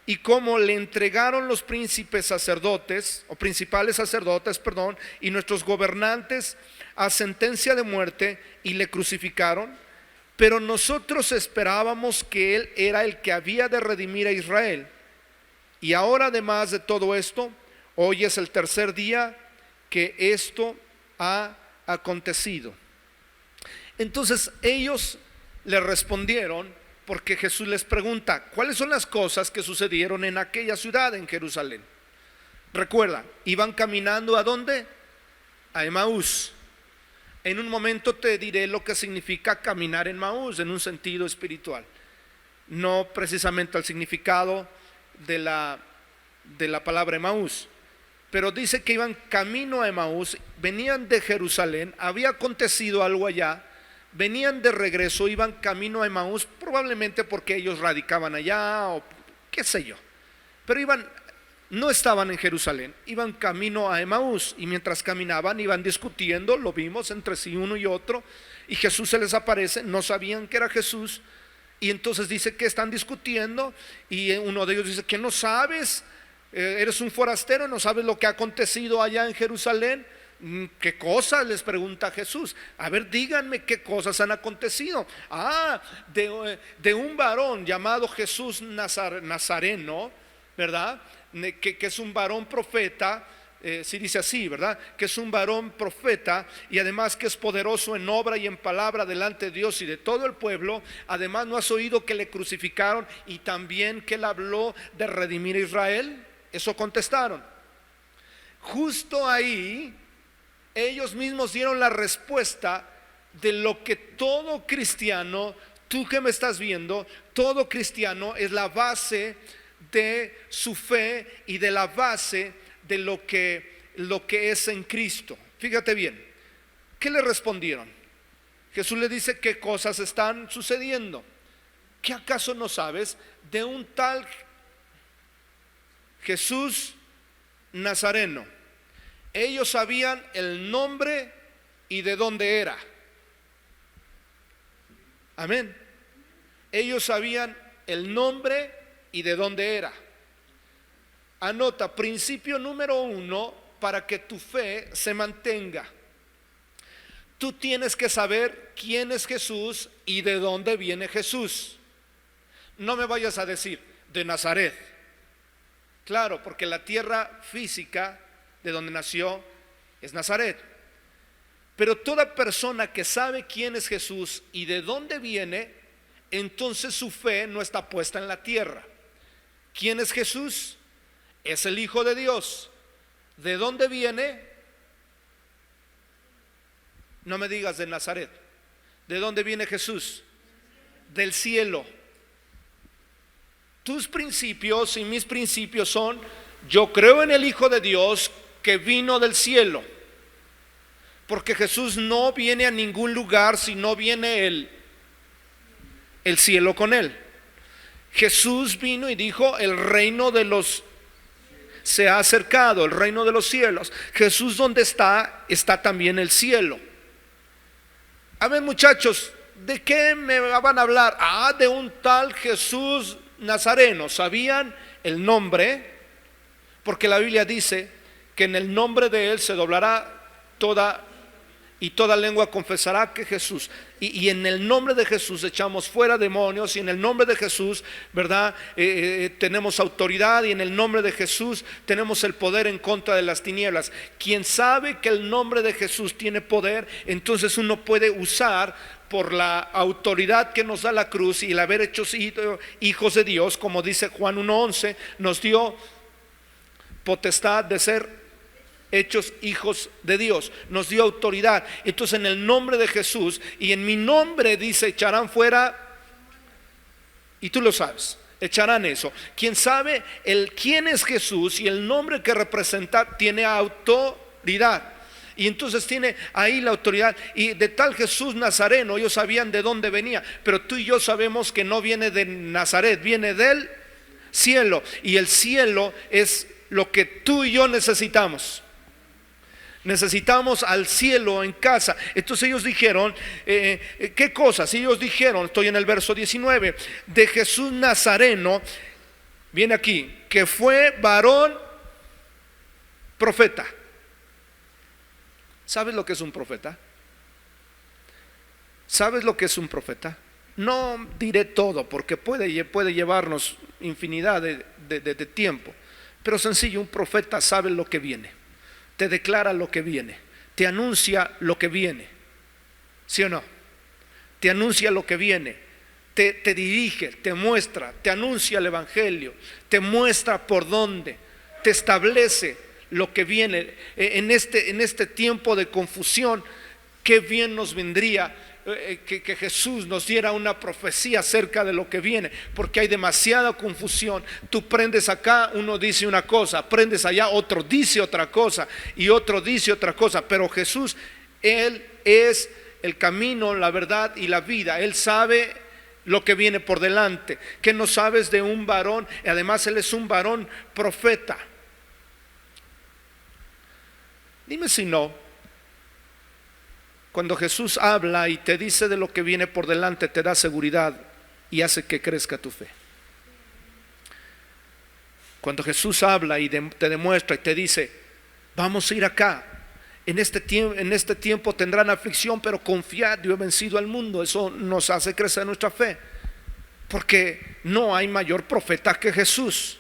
y como le entregaron los principales sacerdotes, y nuestros gobernantes a sentencia de muerte, y le crucificaron. Pero nosotros esperábamos que él era el que había de redimir a Israel. Y ahora, además de todo esto, hoy es el tercer día que esto ha acontecido. Entonces ellos le respondieron, porque Jesús les pregunta: ¿cuáles son las cosas que sucedieron en aquella ciudad, en Jerusalén? Recuerda, iban caminando ¿a dónde? A Emaús. En un momento te diré lo que significa caminar en Emaús en un sentido espiritual, no precisamente el significado de la palabra Emaús. Pero dice que iban camino a Emaús, venían de Jerusalén, había acontecido algo allá, venían de regreso, iban camino a Emaús, probablemente porque ellos radicaban allá o qué sé yo, pero no estaban en Jerusalén, iban camino a Emaús, y mientras caminaban iban discutiendo, lo vimos entre sí uno y otro, y Jesús se les aparece, no sabían que era Jesús, y entonces dice que están discutiendo, y uno de ellos dice: ¿que no sabes? Eres un forastero, no sabes lo que ha acontecido allá en Jerusalén. ¿Qué cosas? Les pregunta Jesús. A ver, díganme qué cosas han acontecido. De un varón llamado Jesús Nazareno, ¿verdad? Que es un varón profeta. Si dice así, ¿verdad? Que es un varón profeta y además que es poderoso en obra y en palabra delante de Dios y de todo el pueblo. Además, ¿no has oído que le crucificaron y también que él habló de redimir a Israel? Eso contestaron. Justo ahí ellos mismos dieron la respuesta de lo que todo cristiano, tú que me estás viendo, todo cristiano es la base de su fe y de la base de lo que es en Cristo. Fíjate bien, ¿qué le respondieron? Jesús le dice qué cosas están sucediendo. ¿Qué acaso no sabes de un tal Jesús Nazareno? Ellos sabían el nombre y de dónde era. Amén. Ellos sabían el nombre y de dónde era. Anota, principio número 1 para que tu fe se mantenga. Tú tienes que saber quién es Jesús y de dónde viene Jesús. No me vayas a decir de Nazaret. Claro, porque la tierra física de donde nació es Nazaret. Pero toda persona que sabe quién es Jesús y de dónde viene, entonces su fe no está puesta en la tierra. ¿Quién es Jesús? Es el Hijo de Dios. ¿De dónde viene? No me digas de Nazaret. ¿De dónde viene Jesús? Del cielo. Tus principios y mis principios son: yo creo en el Hijo de Dios que vino del cielo. Porque Jesús no viene a ningún lugar si no viene el cielo con él. Jesús vino y dijo: el reino de los se ha acercado, el reino de los cielos. Jesús donde está también el cielo. A ver, muchachos, ¿de qué me van a hablar? De un tal Jesús Nazareno. ¿Sabían el nombre? Porque la Biblia dice que en el nombre de él se doblará toda lengua confesará que Jesús, y en el nombre de Jesús echamos fuera demonios, y en el nombre de Jesús, ¿verdad? Tenemos autoridad, y en el nombre de Jesús tenemos el poder en contra de las tinieblas. Quien sabe que el nombre de Jesús tiene poder, entonces uno puede usar por la autoridad que nos da la cruz y el haber hecho hijos de Dios, como dice Juan 1:11, nos dio potestad de ser hechos hijos de Dios, nos dio autoridad. Entonces en el nombre de Jesús y en mi nombre, dice, echarán fuera, y tú lo sabes, echarán eso. Quien sabe quién es Jesús y el nombre que representa, tiene autoridad. Y entonces tiene ahí la autoridad. Y de tal Jesús Nazareno, ellos sabían de dónde venía, pero tú y yo sabemos que no viene de Nazaret, viene del cielo. Y el cielo es lo que tú y yo necesitamos. Necesitamos al cielo en casa. Entonces ellos dijeron, ¿qué cosas? Ellos dijeron, estoy en el verso 19, de Jesús Nazareno, viene aquí, que fue varón profeta. ¿Sabes lo que es un profeta? ¿Sabes lo que es un profeta? No diré todo porque puede llevarnos infinidad de tiempo, pero sencillo, un profeta sabe lo que viene. Te declara lo que viene, te anuncia lo que viene, ¿sí o no? Te anuncia lo que viene, te dirige, te muestra, te anuncia el evangelio, te muestra por dónde, te establece lo que viene. En este tiempo de confusión, qué bien nos vendría que Jesús nos diera una profecía acerca de lo que viene, porque hay demasiada confusión. Tú prendes acá, uno dice una cosa, prendes allá, otro dice otra cosa y otro dice otra cosa. Pero Jesús, Él es el camino, la verdad y la vida. Él sabe lo que viene por delante. ¿Qué no sabes de un varón? Además Él es un varón profeta. Dime si no. Cuando Jesús habla y te dice de lo que viene por delante, te da seguridad y hace que crezca tu fe. Cuando Jesús habla y te demuestra y te dice, vamos a ir acá, en este tiempo tendrán aflicción, pero confiad, yo he vencido al mundo. Eso nos hace crecer nuestra fe, porque no hay mayor profeta que Jesús.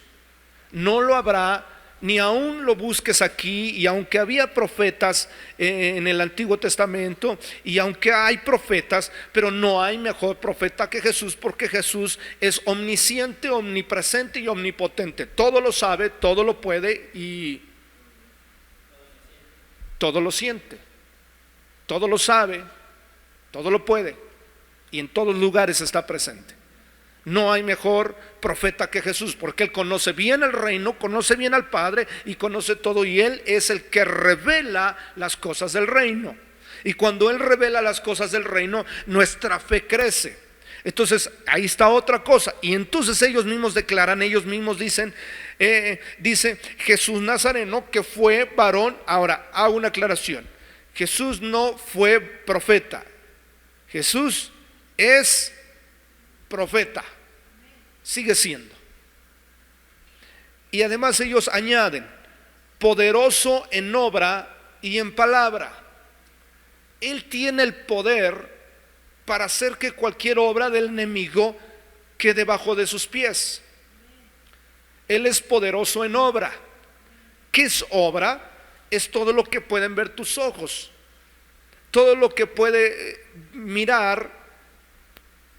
no lo habrá, ni aún lo busques aquí. Y aunque había profetas en el Antiguo Testamento, y aunque hay profetas, pero no hay mejor profeta que Jesús, porque Jesús es omnisciente, omnipresente y omnipotente. Todo lo sabe, todo lo puede y todo lo siente, todo lo sabe, todo lo puede, y en todos lugares está presente. No hay mejor profeta que Jesús, porque Él conoce bien el reino, conoce bien al Padre y conoce todo, y Él es el que revela las cosas del reino. Y cuando Él revela las cosas del reino, nuestra fe crece. Entonces ahí está otra cosa. Y entonces ellos mismos declaran, ellos mismos dicen, dice Jesús Nazareno, que fue varón. Ahora hago una aclaración: Jesús no fue profeta, Jesús es profeta, sigue siendo. Y además ellos añaden, poderoso en obra y en palabra. Él tiene el poder para hacer que cualquier obra del enemigo quede bajo de sus pies. Él es poderoso en obra. ¿Qué es obra? Es todo lo que pueden ver tus ojos, todo lo que puede mirar.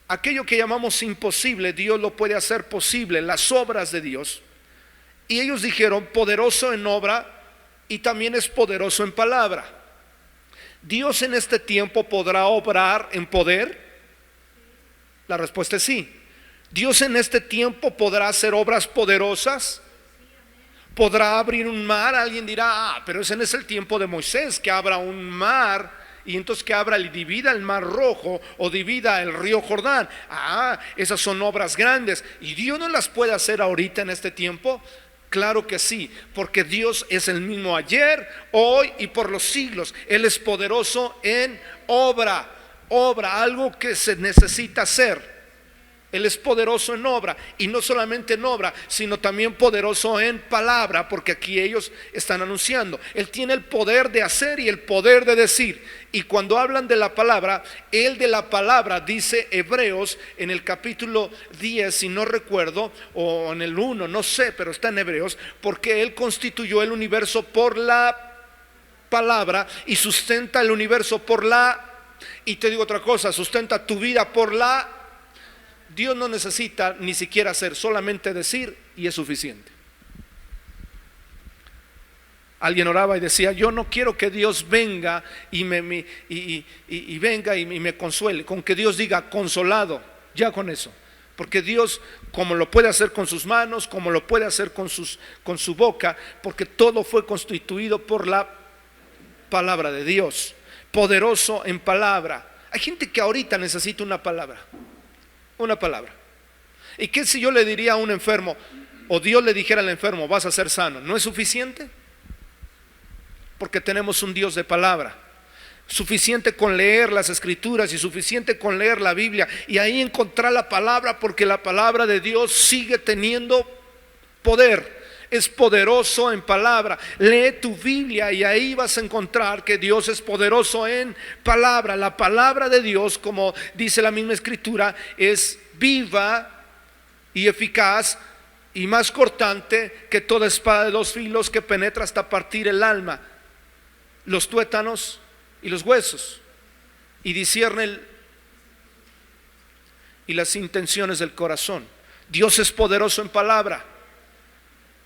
Aquello que llamamos imposible, Dios lo puede hacer posible, las obras de Dios. Y ellos dijeron, poderoso en obra y también es poderoso en palabra. ¿Dios en este tiempo podrá obrar en poder? La respuesta es sí. ¿Dios en este tiempo podrá hacer obras poderosas? ¿Podrá abrir un mar? Alguien dirá, pero ese no es el tiempo de Moisés, que abra un mar y entonces que abra y divida el mar Rojo o divida el río Jordán. Esas son obras grandes. ¿Y Dios no las puede hacer ahorita en este tiempo? Claro que sí, porque Dios es el mismo ayer, hoy y por los siglos. Él es poderoso en obra, algo que se necesita hacer. Él es poderoso en obra, y no solamente en obra, sino también poderoso en palabra, porque aquí ellos están anunciando. Él tiene el poder de hacer y el poder de decir. Y cuando hablan de la palabra, Él de la palabra, dice Hebreos en el capítulo 10, si no recuerdo, o en el 1, no sé, pero está en Hebreos, porque Él constituyó el universo por la palabra y sustenta el universo por la, y te digo otra cosa, sustenta tu vida por la. Dios no necesita ni siquiera hacer, solamente decir y es suficiente. Alguien oraba y decía, yo no quiero que Dios venga y venga y me consuele. Con que Dios diga consolado, ya con eso. Porque Dios, como lo puede hacer con sus manos, como lo puede hacer con su boca, porque todo fue constituido por la palabra de Dios. Poderoso en palabra. Hay gente que ahorita necesita una palabra. Una palabra. ¿Y qué si yo le diría a un enfermo, o Dios le dijera al enfermo, vas a ser sano? ¿No es suficiente? Porque tenemos un Dios de palabra. Suficiente con leer las escrituras y suficiente con leer la Biblia y ahí encontrar la palabra, porque la palabra de Dios sigue teniendo poder. Es poderoso en palabra. Lee tu Biblia y ahí vas a encontrar que Dios es poderoso en palabra. La palabra de Dios, como dice la misma escritura, es viva y eficaz y más cortante que toda espada de dos filos, que penetra hasta partir el alma, los tuétanos y los huesos, y discierne y las intenciones del corazón. Dios es poderoso en palabra.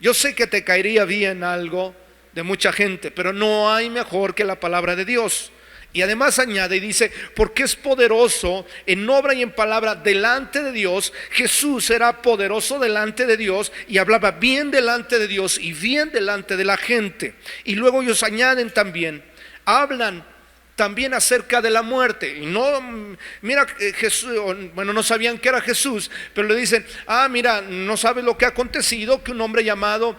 Yo sé que te caería bien algo de mucha gente, pero no hay mejor que la palabra de Dios. Y además añade y dice, porque es poderoso en obra y en palabra delante de Dios. Jesús era poderoso delante de Dios y hablaba bien delante de Dios y bien delante de la gente. Y luego ellos añaden también, hablan también acerca de la muerte. Y no, mira, Jesús, bueno, no sabían que era Jesús, pero le dicen, mira, no sabes lo que ha acontecido, que un hombre llamado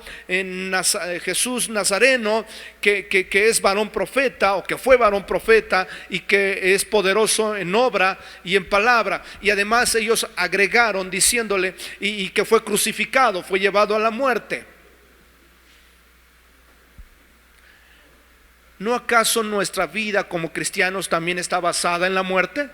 Jesús Nazareno, que es varón profeta, o que fue varón profeta, y que es poderoso en obra y en palabra. Y además ellos agregaron diciéndole, y que fue crucificado, fue llevado a la muerte. ¿No acaso nuestra vida como cristianos también está basada en la muerte?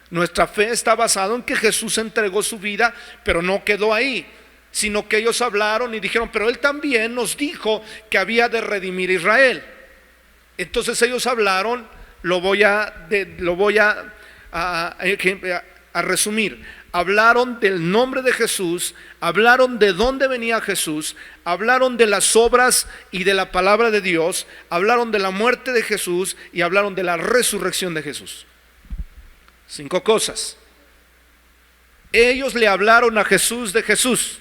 Nuestra fe está basada en que Jesús entregó su vida, pero no quedó ahí. sino que ellos hablaron y dijeron, pero Él también nos dijo que había de redimir a Israel. Entonces ellos hablaron, lo voy a resumir. Hablaron del nombre de Jesús, hablaron de dónde venía Jesús, hablaron de las obras y de la palabra de Dios, hablaron de la muerte de Jesús y hablaron de la resurrección de Jesús. 5 cosas. Ellos le hablaron a Jesús de Jesús.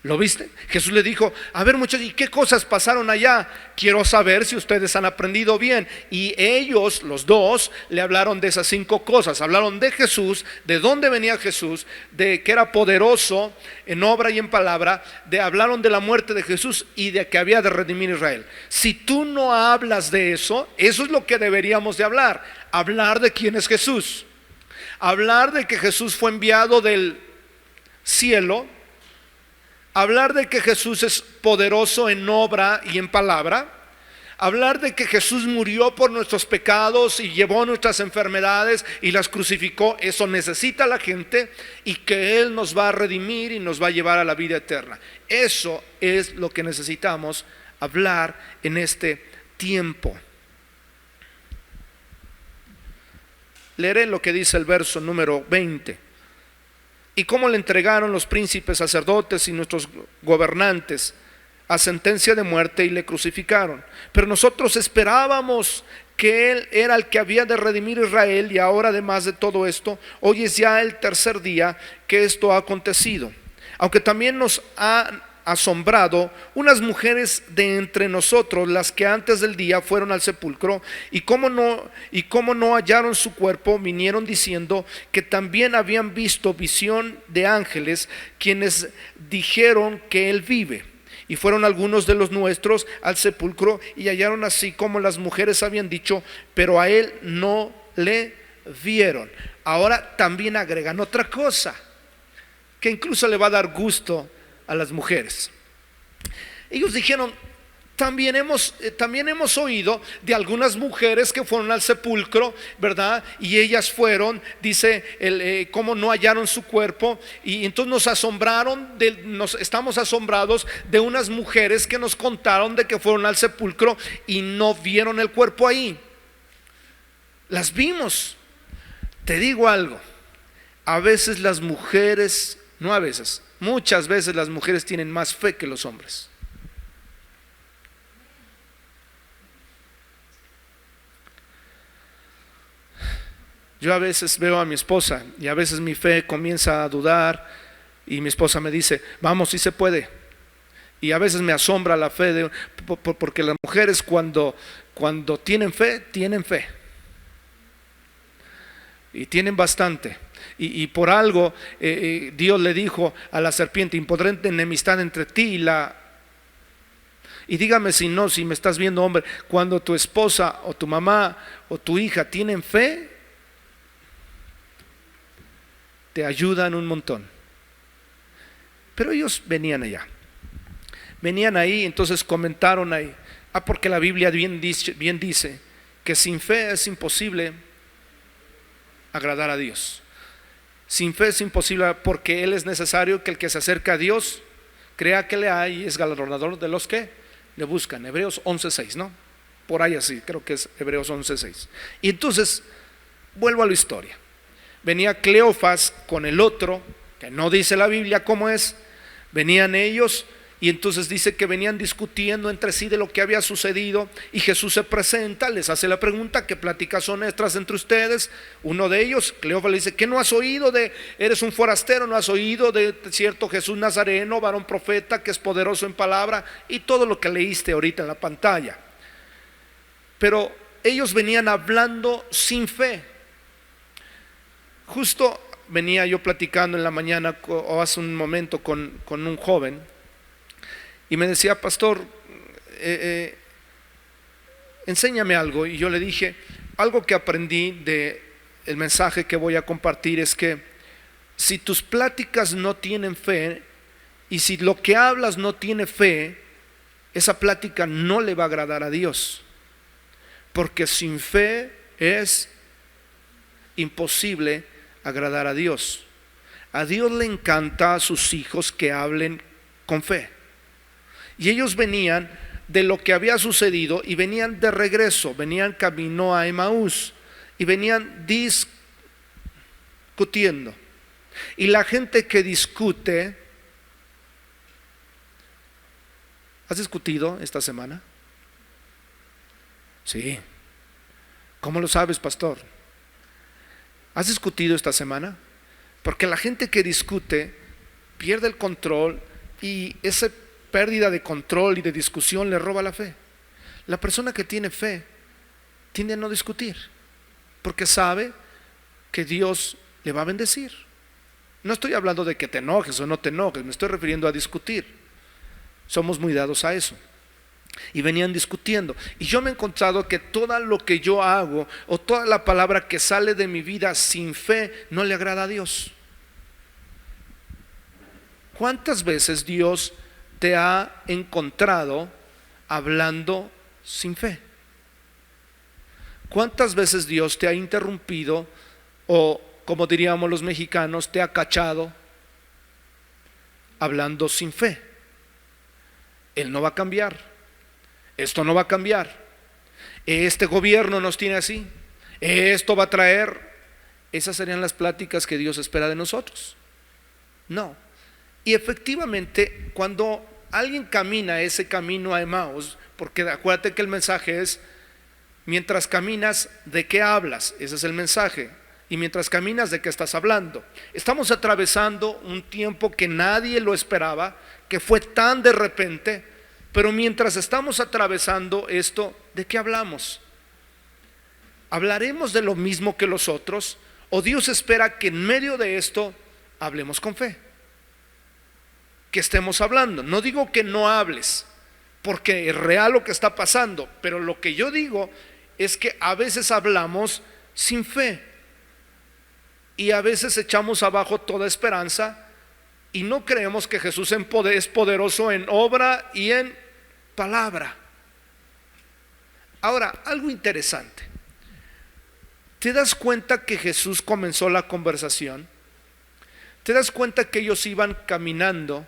¿Lo viste? Jesús le dijo, a ver muchachos, ¿y qué cosas pasaron allá? Quiero saber si ustedes han aprendido bien. Y ellos, los dos, le hablaron de esas 5 cosas. Hablaron de Jesús, de dónde venía Jesús, de que era poderoso en obra y en palabra, hablaron de la muerte de Jesús y de que había de redimir a Israel. Si tú no hablas de eso, eso es lo que deberíamos de hablar. Hablar de quién es Jesús. Hablar de que Jesús fue enviado del cielo. Hablar de que Jesús es poderoso en obra y en palabra. Hablar de que Jesús murió por nuestros pecados y llevó nuestras enfermedades y las crucificó. Eso necesita la gente, y que Él nos va a redimir y nos va a llevar a la vida eterna. Eso es lo que necesitamos hablar en este tiempo. Leeré lo que dice el verso número 20. Y cómo le entregaron los príncipes, sacerdotes y nuestros gobernantes a sentencia de muerte y le crucificaron. Pero nosotros esperábamos que Él era el que había de redimir a Israel, y ahora, además de todo esto, hoy es ya el 3er día que esto ha acontecido. Aunque también nos ha asombrado unas mujeres de entre nosotros, las que antes del día fueron al sepulcro, y como no hallaron su cuerpo, vinieron diciendo que también habían visto visión de ángeles, quienes dijeron que Él vive. Y fueron algunos de los nuestros al sepulcro y hallaron así como las mujeres habían dicho, pero a Él no le vieron. Ahora también agregan otra cosa que incluso le va a dar gusto a las mujeres. Ellos dijeron, también hemos oído de algunas mujeres que fueron al sepulcro, ¿verdad? Y ellas fueron, dice, cómo no hallaron su cuerpo, y entonces estamos asombrados de unas mujeres que nos contaron de que fueron al sepulcro y no vieron el cuerpo ahí. Las vimos. Te digo algo, a veces las mujeres, no a veces, muchas veces las mujeres tienen más fe que los hombres. Yo a veces veo a mi esposa y a veces mi fe comienza a dudar, y mi esposa me dice, vamos, sí se puede. Y a veces me asombra la fe porque las mujeres cuando tienen fe y tienen bastante. Y por algo Dios le dijo a la serpiente, impondré enemistad entre ti y dígame si me estás viendo, hombre, cuando tu esposa o tu mamá o tu hija tienen fe, te ayudan un montón. Pero ellos venían ahí, entonces comentaron ahí, porque la Biblia bien dice que sin fe es imposible agradar a Dios. Sin fe es imposible, porque Él es necesario que el que se acerca a Dios crea que le hay y es galardonador de los que le buscan. Hebreos 11:6, ¿no? Por ahí así, creo que es Hebreos 11:6. Y entonces vuelvo a la historia. Venía Cleofas con el otro, que no dice la Biblia cómo es. Venían ellos, y entonces dice que venían discutiendo entre sí de lo que había sucedido, y Jesús se presenta, les hace la pregunta, ¿qué pláticas son estas entre ustedes? Uno de ellos, Cleofas, le dice, ¿qué no has oído eres un forastero, no has oído de cierto Jesús Nazareno, varón profeta, que es poderoso en palabra? Y todo lo que leíste ahorita en la pantalla. Pero ellos venían hablando sin fe. Justo venía yo platicando en la mañana o hace un momento con un joven, y me decía, pastor, enséñame algo. Y yo le dije, algo que aprendí del mensaje que voy a compartir es que si tus pláticas no tienen fe, y si lo que hablas no tiene fe, esa plática no le va a agradar a Dios, porque sin fe es imposible agradar a Dios. A Dios le encanta a sus hijos que hablen con fe. Y ellos venían de lo que había sucedido y venían de regreso, venían camino a Emaús y venían discutiendo. Y la gente que discute, ¿has discutido esta semana? Sí. ¿Cómo lo sabes, pastor? ¿Has discutido esta semana? Porque la gente que discute pierde el control y esa pérdida de control y de discusión le roba la fe. La persona que tiene fe tiende a no discutir porque sabe que Dios le va a bendecir. No estoy hablando de que te enojes o no te enojes, me estoy refiriendo a discutir. Somos muy dados a eso. Y venían discutiendo. Y yo me he encontrado que todo lo que yo hago o toda la palabra que sale de mi vida sin fe no le agrada a Dios. ¿Cuántas veces Dios te ha encontrado hablando sin fe? ¿Cuántas veces Dios te ha interrumpido o, como diríamos los mexicanos, te ha cachado hablando sin fe? Él no va a cambiar. Esto no va a cambiar. Este gobierno nos tiene así. Esto va a traer. Esas serían las pláticas que Dios espera de nosotros. No. Y efectivamente, cuando alguien camina ese camino a Emaús, porque acuérdate que el mensaje es: mientras caminas, ¿de qué hablas? Ese es el mensaje. Y mientras caminas, ¿de qué estás hablando? Estamos atravesando un tiempo que nadie lo esperaba, que fue tan de repente. Pero mientras estamos atravesando esto, ¿de qué hablamos? ¿Hablaremos de lo mismo que los otros? ¿O Dios espera que en medio de esto hablemos con fe? Que estemos hablando. No digo que no hables, porque es real lo que está pasando, pero lo que yo digo es que a veces hablamos sin fe y a veces echamos abajo toda esperanza y no creemos que Jesús es poderoso en obra y en palabra. Ahora, algo interesante. ¿Te das cuenta que Jesús comenzó la conversación? ¿Te das cuenta que ellos iban caminando?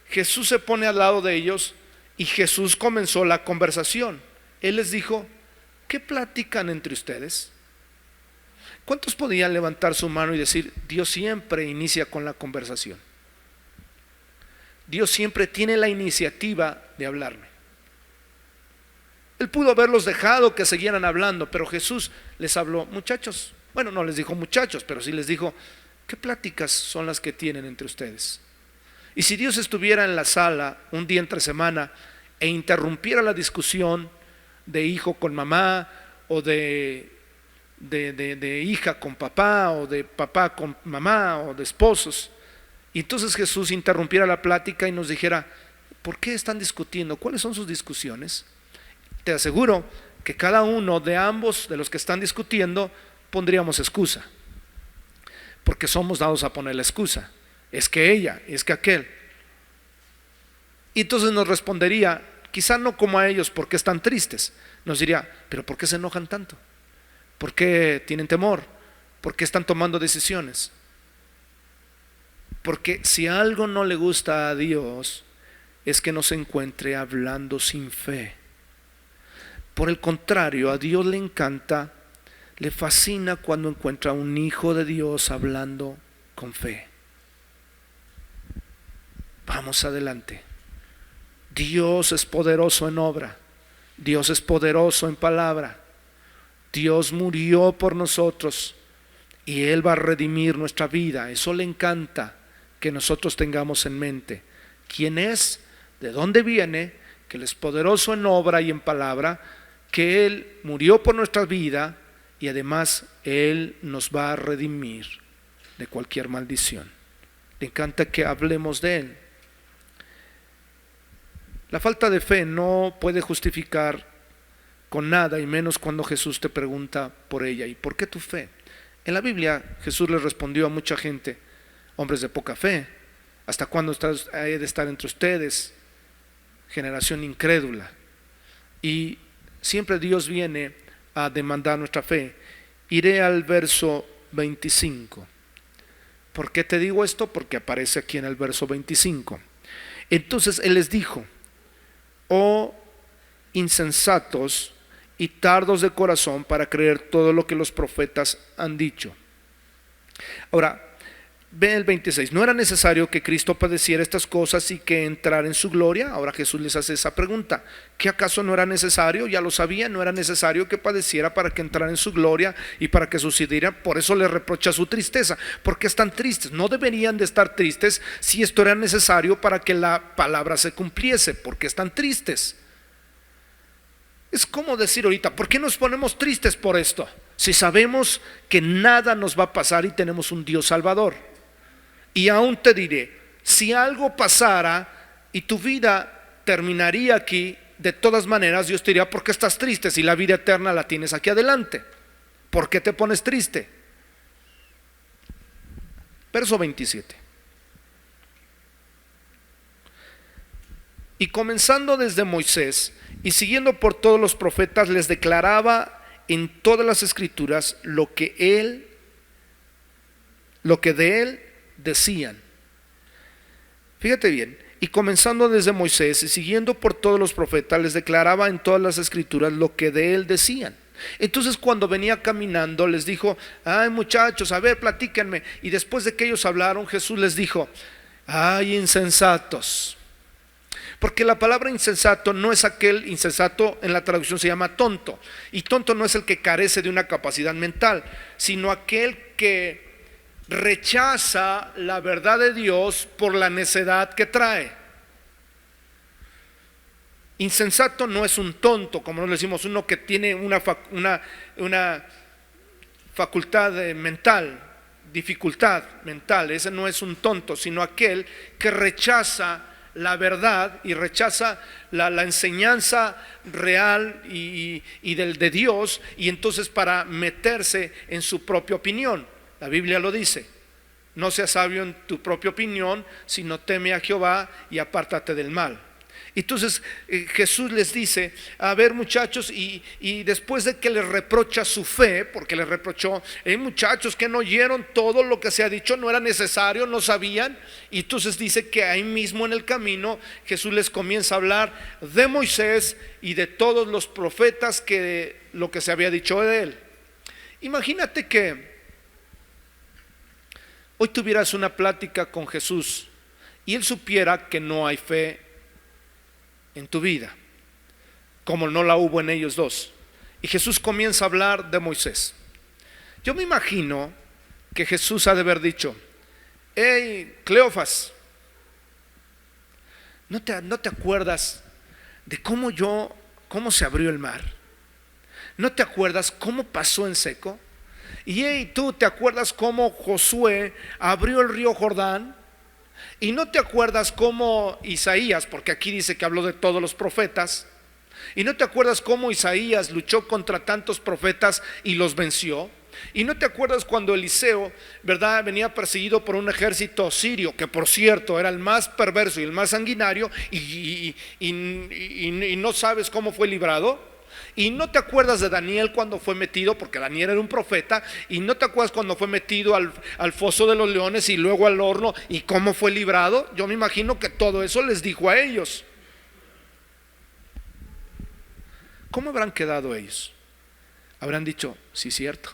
Jesús se pone al lado de ellos y Jesús comenzó la conversación. Él les dijo: ¿qué platican entre ustedes? ¿Cuántos podían levantar su mano y decir: Dios siempre inicia con la conversación? Dios siempre tiene la iniciativa de hablarme. Él pudo haberlos dejado que siguieran hablando, pero Jesús les habló: muchachos. Bueno, no les dijo muchachos, pero sí les dijo: ¿qué pláticas son las que tienen entre ustedes? Y si Dios estuviera en la sala un día entre semana e interrumpiera la discusión de hijo con mamá, o de hija con papá, o de papá con mamá, o de esposos, y entonces Jesús interrumpiera la plática y nos dijera: ¿por qué están discutiendo? ¿Cuáles son sus discusiones? Te aseguro que cada uno de ambos, de los que están discutiendo, pondríamos excusa, porque somos dados a poner la excusa. Es que ella, es que aquel. Y entonces nos respondería, quizá no como a ellos, ¿por qué están tristes? Nos diría: pero ¿por qué se enojan tanto? ¿Por qué tienen temor? ¿Por qué están tomando decisiones? Porque si algo no le gusta a Dios, es que nos encuentre hablando sin fe. Por el contrario, a Dios le encanta, le fascina cuando encuentra a un hijo de Dios hablando con fe. Vamos adelante. Dios es poderoso en obra. Dios es poderoso en palabra. Dios murió por nosotros y Él va a redimir nuestra vida. Eso le encanta que nosotros tengamos en mente. ¿Quién es? ¿De dónde viene? Que Él es poderoso en obra y en palabra, que Él murió por nuestra vida y además Él nos va a redimir de cualquier maldición. Le encanta que hablemos de Él. La falta de fe no puede justificar con nada, y menos cuando Jesús te pregunta por ella. ¿Y por qué tu fe? En la Biblia Jesús le respondió a mucha gente: hombres de poca fe, ¿hasta cuándo he de estar entre ustedes? Generación incrédula. Y siempre Dios viene a demandar nuestra fe. Iré al verso 25. ¿Por qué te digo esto? Porque aparece aquí en el verso 25. Entonces él les dijo: oh insensatos y tardos de corazón para creer todo lo que los profetas han dicho. Ahora, ve el 26. ¿No era necesario que Cristo padeciera estas cosas y que entrara en su gloria? Ahora Jesús les hace esa pregunta. ¿Qué acaso no era necesario? Ya lo sabían, no era necesario que padeciera para que entrara en su gloria y para que sucediera. Por eso les reprocha su tristeza. ¿Por qué están tristes? No deberían de estar tristes si esto era necesario para que la palabra se cumpliese. ¿Por qué están tristes? Es como decir ahorita: ¿por qué nos ponemos tristes por esto? Si sabemos que nada nos va a pasar y tenemos un Dios salvador. Y aún te diré, si algo pasara y tu vida terminaría aquí, de todas maneras Dios te diría: ¿por qué estás triste si la vida eterna la tienes aquí adelante? ¿Por qué te pones triste? Verso 27. Y comenzando desde Moisés y siguiendo por todos los profetas, les declaraba en todas las escrituras lo que de él decían. Fíjate bien. Y comenzando desde Moisés y siguiendo por todos los profetas, les declaraba en todas las escrituras lo que de él decían. Entonces cuando venía caminando les dijo: ay muchachos, a ver, platíquenme. Y después de que ellos hablaron, Jesús les dijo: ay insensatos. Porque la palabra insensato no es aquel insensato, en la traducción se llama tonto. Y tonto no es el que carece de una capacidad mental, sino aquel que rechaza la verdad de Dios por la necedad que trae. Insensato no es un tonto, como nos decimos, uno que tiene una facultad mental, dificultad mental. Ese no es un tonto, sino aquel que rechaza la verdad y rechaza la enseñanza real y de Dios, y entonces para meterse en su propia opinión. La Biblia lo dice: no seas sabio en tu propia opinión, sino teme a Jehová y apártate del mal. Entonces Jesús les dice: a ver muchachos, y después de que les reprocha su fe, porque les reprochó: muchachos que no oyeron todo lo que se ha dicho, no era necesario, no sabían. Y entonces dice que ahí mismo en el camino Jesús les comienza a hablar de Moisés y de todos los profetas, que lo que se había dicho de él. Imagínate que hoy tuvieras una plática con Jesús y él supiera que no hay fe en tu vida, como no la hubo en ellos dos, y Jesús comienza a hablar de Moisés. Yo me imagino que Jesús ha de haber dicho: hey Cleofas, ¿no te acuerdas de cómo se abrió el mar? ¿No te acuerdas cómo pasó en seco? Y hey, tú, ¿te acuerdas cómo Josué abrió el río Jordán? ¿Y no te acuerdas cómo Isaías, porque aquí dice que habló de todos los profetas, y no te acuerdas cómo Isaías luchó contra tantos profetas y los venció? ¿Y no te acuerdas cuando Eliseo, verdad, venía perseguido por un ejército sirio, que por cierto era el más perverso y el más sanguinario, y no sabes cómo fue librado? ¿Y no te acuerdas de Daniel cuando fue metido, porque Daniel era un profeta, y no te acuerdas cuando fue metido al foso de los leones y luego al horno, y cómo fue librado? Yo me imagino que todo eso les dijo a ellos. ¿Cómo habrán quedado ellos? Habrán dicho: sí, cierto.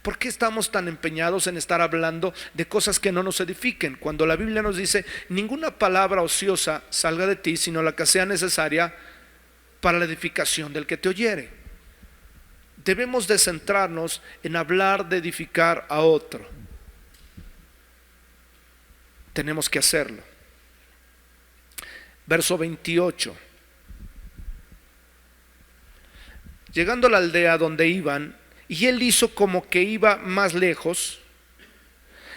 ¿Por qué estamos tan empeñados en estar hablando de cosas que no nos edifiquen, cuando la Biblia nos dice: ninguna palabra ociosa salga de ti, sino la que sea necesaria para la edificación del que te oyere? Debemos de centrarnos en hablar de edificar a otro. Tenemos que hacerlo. Verso 28. Llegando a la aldea donde iban, y él hizo como que iba más lejos,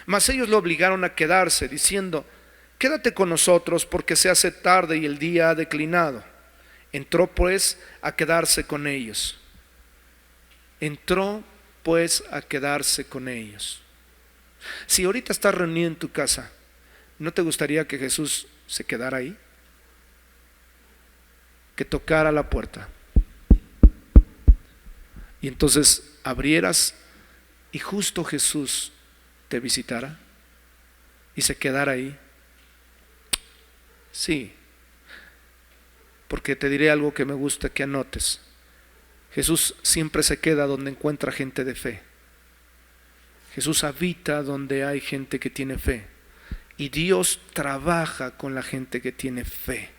mas ellos lo obligaron a quedarse, diciendo: quédate con nosotros, porque se hace tarde y el día ha declinado. Entró pues a quedarse con ellos. Entró pues a quedarse con ellos. Si ahorita estás reunido en tu casa, ¿no te gustaría que Jesús se quedara ahí? Que tocara la puerta y entonces abrieras y justo Jesús te visitara y se quedara ahí? Sí, porque te diré algo que me gusta que anotes. Jesús siempre se queda donde encuentra gente de fe. Jesús habita donde hay gente que tiene fe. Y Dios trabaja con la gente que tiene fe.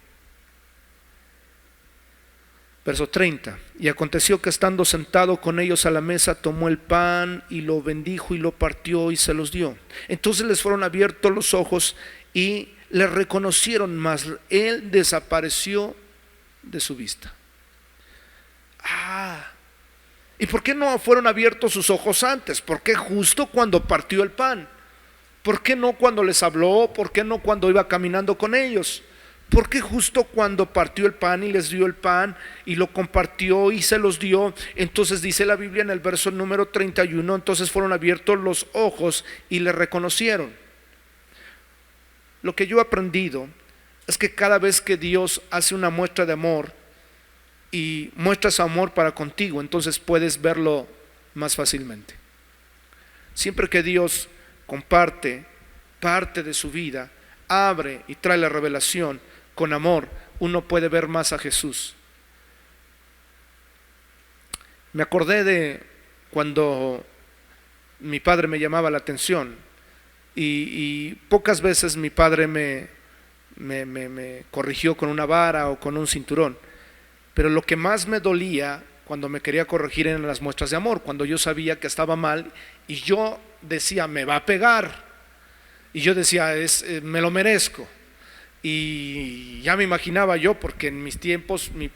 Verso 30. Y aconteció que estando sentado con ellos a la mesa, tomó el pan y lo bendijo y lo partió y se los dio. Entonces les fueron abiertos los ojos y le reconocieron, mas él desapareció de su vista. ¿Y por qué no fueron abiertos sus ojos antes? ¿Por qué justo cuando partió el pan? ¿Por qué no cuando les habló? ¿Por qué no cuando iba caminando con ellos? ¿Por qué justo cuando partió el pan y les dio el pan y lo compartió y se los dio? Entonces dice la Biblia en el verso número 31, entonces fueron abiertos los ojos y le reconocieron. Lo que yo he aprendido es que cada vez que Dios hace una muestra de amor y muestra su amor para contigo, entonces puedes verlo más fácilmente. Siempre que Dios comparte parte de su vida, abre y trae la revelación con amor, uno puede ver más a Jesús. Me acordé de cuando mi padre me llamaba la atención y pocas veces mi padre me corrigió con una vara o con un cinturón, pero lo que más me dolía cuando me quería corregir eran las muestras de amor, cuando yo sabía que estaba mal y yo decía, me va a pegar, y yo decía, me lo merezco. Y ya me imaginaba yo, porque en mis tiempos mi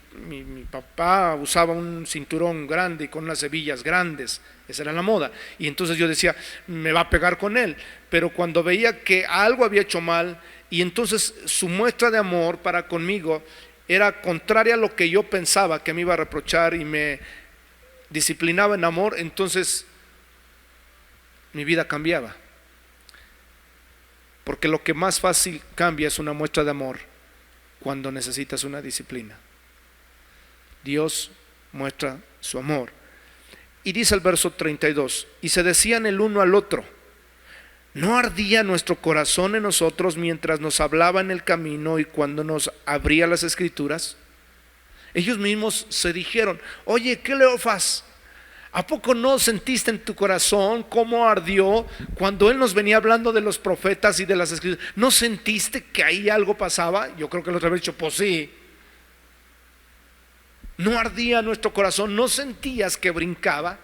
papá usaba un cinturón grande y con unas hebillas grandes, esa era la moda, y entonces yo decía, me va a pegar con él. Pero cuando veía que algo había hecho mal, y entonces su muestra de amor para conmigo era contraria a lo que yo pensaba que me iba a reprochar y me disciplinaba en amor, entonces mi vida cambiaba. Porque lo que más fácil cambia es una muestra de amor cuando necesitas una disciplina. Dios muestra su amor. Y dice el verso 32, y se decían el uno al otro, ¿no ardía nuestro corazón en nosotros mientras nos hablaba en el camino y cuando nos abría las escrituras? Ellos mismos se dijeron, oye, Cleofas, ¿a poco no sentiste en tu corazón cómo ardió cuando él nos venía hablando de los profetas y de las escrituras? ¿No sentiste que ahí algo pasaba? Yo creo que lo había dicho, pues sí. ¿No ardía nuestro corazón? ¿No sentías que brincaba?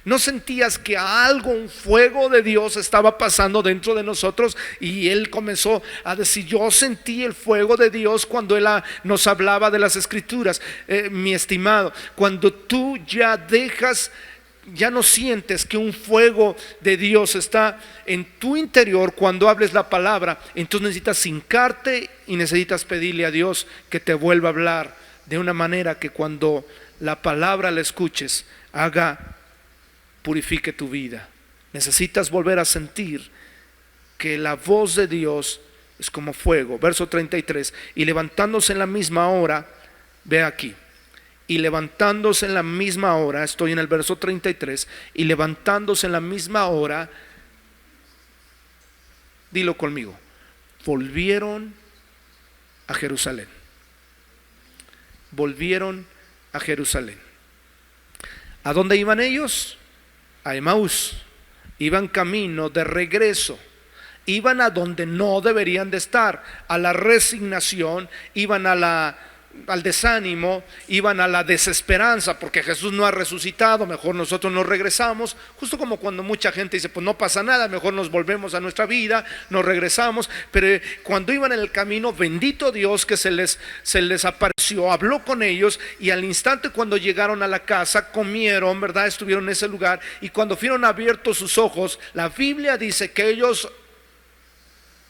¿No sentías que algo, un fuego de Dios estaba pasando dentro de nosotros? Y él comenzó a decir, yo sentí el fuego de Dios cuando él nos hablaba de las escrituras. Mi estimado, cuando tú ya no sientes que un fuego de Dios está en tu interior cuando hables la palabra, entonces necesitas hincarte y necesitas pedirle a Dios que te vuelva a hablar de una manera que cuando la palabra la escuches, purifique tu vida. Necesitas volver a sentir que la voz de Dios es como fuego. Verso 33, y levantándose en la misma hora, ve aquí, y levantándose en la misma hora, estoy en el verso 33, y levantándose en la misma hora, dilo conmigo, volvieron a Jerusalén. Volvieron a Jerusalén. ¿A dónde iban ellos? A Emaús. Iban camino de regreso. Iban a donde no deberían de estar, a la resignación, iban al desánimo, iban a la desesperanza porque Jesús no ha resucitado, mejor nosotros nos regresamos, justo como cuando mucha gente dice, pues no pasa nada, mejor nos volvemos a nuestra vida, nos regresamos. Pero cuando iban en el camino, bendito Dios que se les apareció, habló con ellos, y al instante cuando llegaron a la casa, comieron, ¿verdad? Estuvieron en ese lugar, y cuando fueron abiertos sus ojos, la Biblia dice que ellos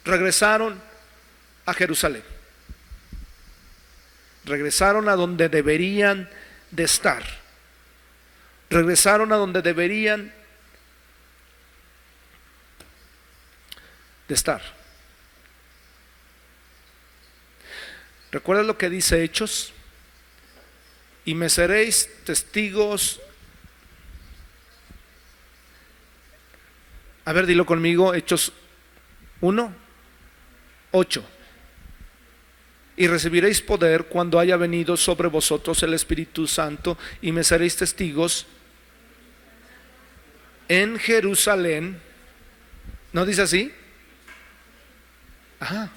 regresaron a Jerusalén. Regresaron a donde deberían de estar. Regresaron a donde deberían de estar. ¿Recuerdas lo que dice Hechos? Y me seréis testigos A ver, dilo conmigo, Hechos 1:8. Y recibiréis poder cuando haya venido sobre vosotros el Espíritu Santo, y me seréis testigos en Jerusalén. ¿No dice así? Ajá.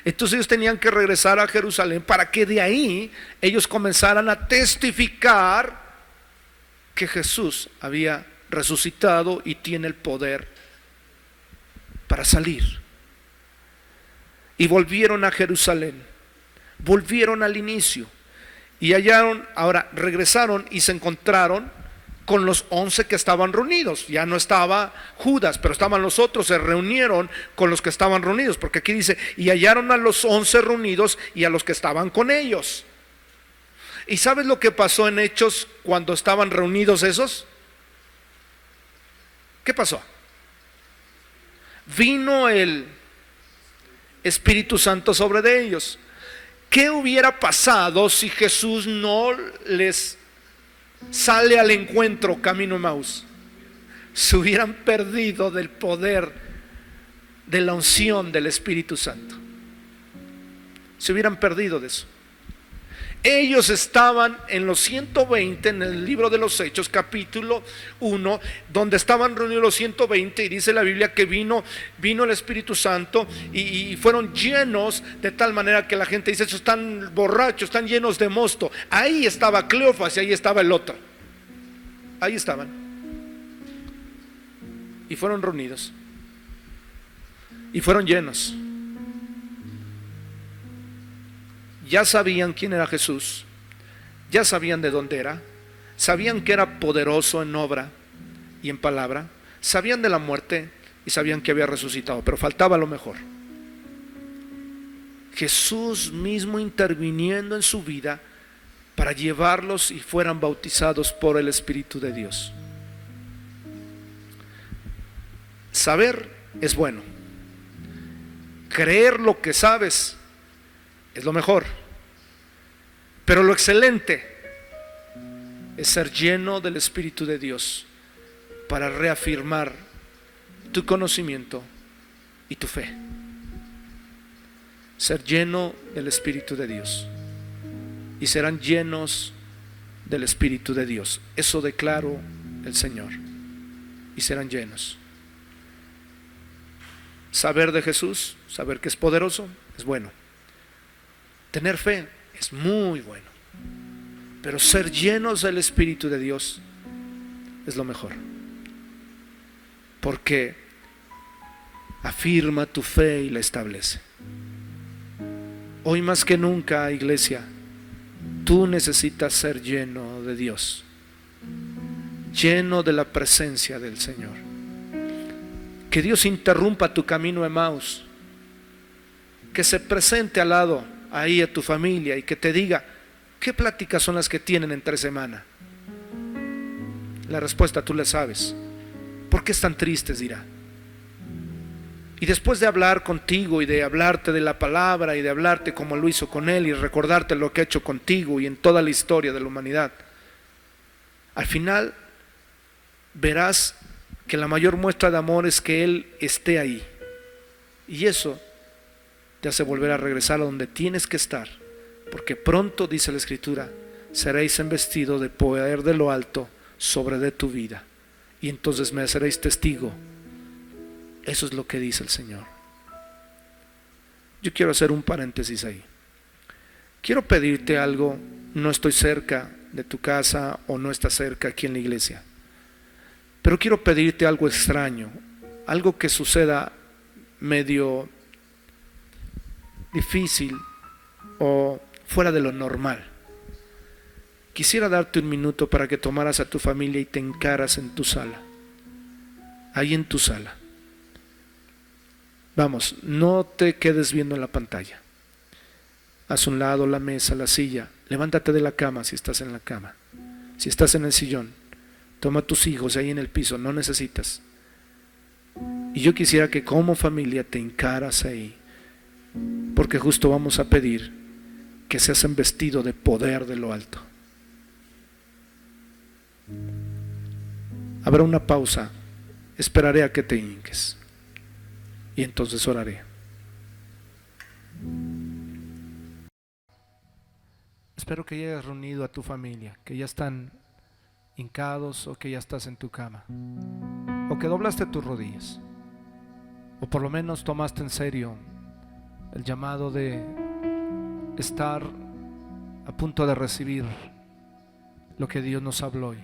Entonces ellos tenían que regresar a Jerusalén para que de ahí ellos comenzaran a testificar que Jesús había resucitado y tiene el poder para salir. Y volvieron a Jerusalén, volvieron al inicio y hallaron, ahora regresaron y se encontraron con los 11 que estaban reunidos. Ya no estaba Judas, pero estaban los otros. Se reunieron con los que estaban reunidos, porque aquí dice, y hallaron a los 11 reunidos y a los que estaban con ellos. ¿Y sabes lo que pasó en Hechos cuando estaban reunidos esos? ¿Qué pasó? Vino el Espíritu Santo sobre de ellos. ¿Qué hubiera pasado si Jesús no les sale al encuentro camino a Emaús? Se hubieran perdido del poder de la unción del Espíritu Santo. Se hubieran perdido de eso. Ellos estaban en los 120, en el libro de los Hechos, capítulo 1, donde estaban reunidos los 120, y dice la Biblia que vino el Espíritu Santo y fueron llenos de tal manera que la gente dice, estos están borrachos, están llenos de mosto. Ahí estaba Cleofas y ahí estaba el otro. Ahí estaban. Y fueron reunidos. Y fueron llenos. Ya sabían quién era Jesús, ya sabían de dónde era, sabían que era poderoso en obra y en palabra, sabían de la muerte y sabían que había resucitado, pero faltaba lo mejor. Jesús mismo interviniendo en su vida para llevarlos y fueran bautizados por el Espíritu de Dios. Saber es bueno, creer lo que sabes es lo mejor, pero lo excelente es ser lleno del Espíritu de Dios para reafirmar tu conocimiento y tu fe. Ser lleno del Espíritu de Dios, y serán llenos del Espíritu de Dios. Eso declaró el Señor, y serán llenos. Saber de Jesús, saber que es poderoso, es bueno. Tener fe es muy bueno, pero ser llenos del Espíritu de Dios es lo mejor, porque afirma tu fe y la establece. Hoy más que nunca, iglesia, tú necesitas ser lleno de Dios, lleno de la presencia del Señor. Que Dios interrumpa tu camino a Emaús, que se presente al lado ahí a tu familia y que te diga, ¿qué pláticas son las que tienen entre semana? La respuesta tú la sabes. ¿Por qué están tristes? Dirá. Y después de hablar contigo y de hablarte de la palabra y de hablarte como lo hizo con él y recordarte lo que ha hecho contigo y en toda la historia de la humanidad, al final verás que la mayor muestra de amor es que él esté ahí, y eso te hace volver a regresar a donde tienes que estar, porque pronto, dice la Escritura, seréis embestidos de poder de lo alto sobre de tu vida, y entonces me seréis testigo. Eso es lo que dice el Señor. Yo quiero hacer un paréntesis ahí. Quiero pedirte algo. No estoy cerca de tu casa o no estás cerca aquí en la iglesia, pero quiero pedirte algo extraño, algo que suceda medio difícil o fuera de lo normal. Quisiera darte un minuto para que tomaras a tu familia y te encaras en tu sala, ahí en tu sala. Vamos, no te quedes viendo en la pantalla. Haz un lado la mesa, la silla. Levántate de la cama si estás en la cama. Si estás en el sillón, toma a tus hijos ahí en el piso, no necesitas. Y yo quisiera que como familia te encaras ahí, porque justo vamos a pedir que seas embestido de poder de lo alto. Habrá una pausa esperaré a que te hinques y entonces oraré. Espero que hayas reunido a tu familia, que ya están hincados o que ya estás en tu cama, o que doblaste tus rodillas, o por lo menos tomaste en serio el llamado de estar a punto de recibir lo que Dios nos habló hoy.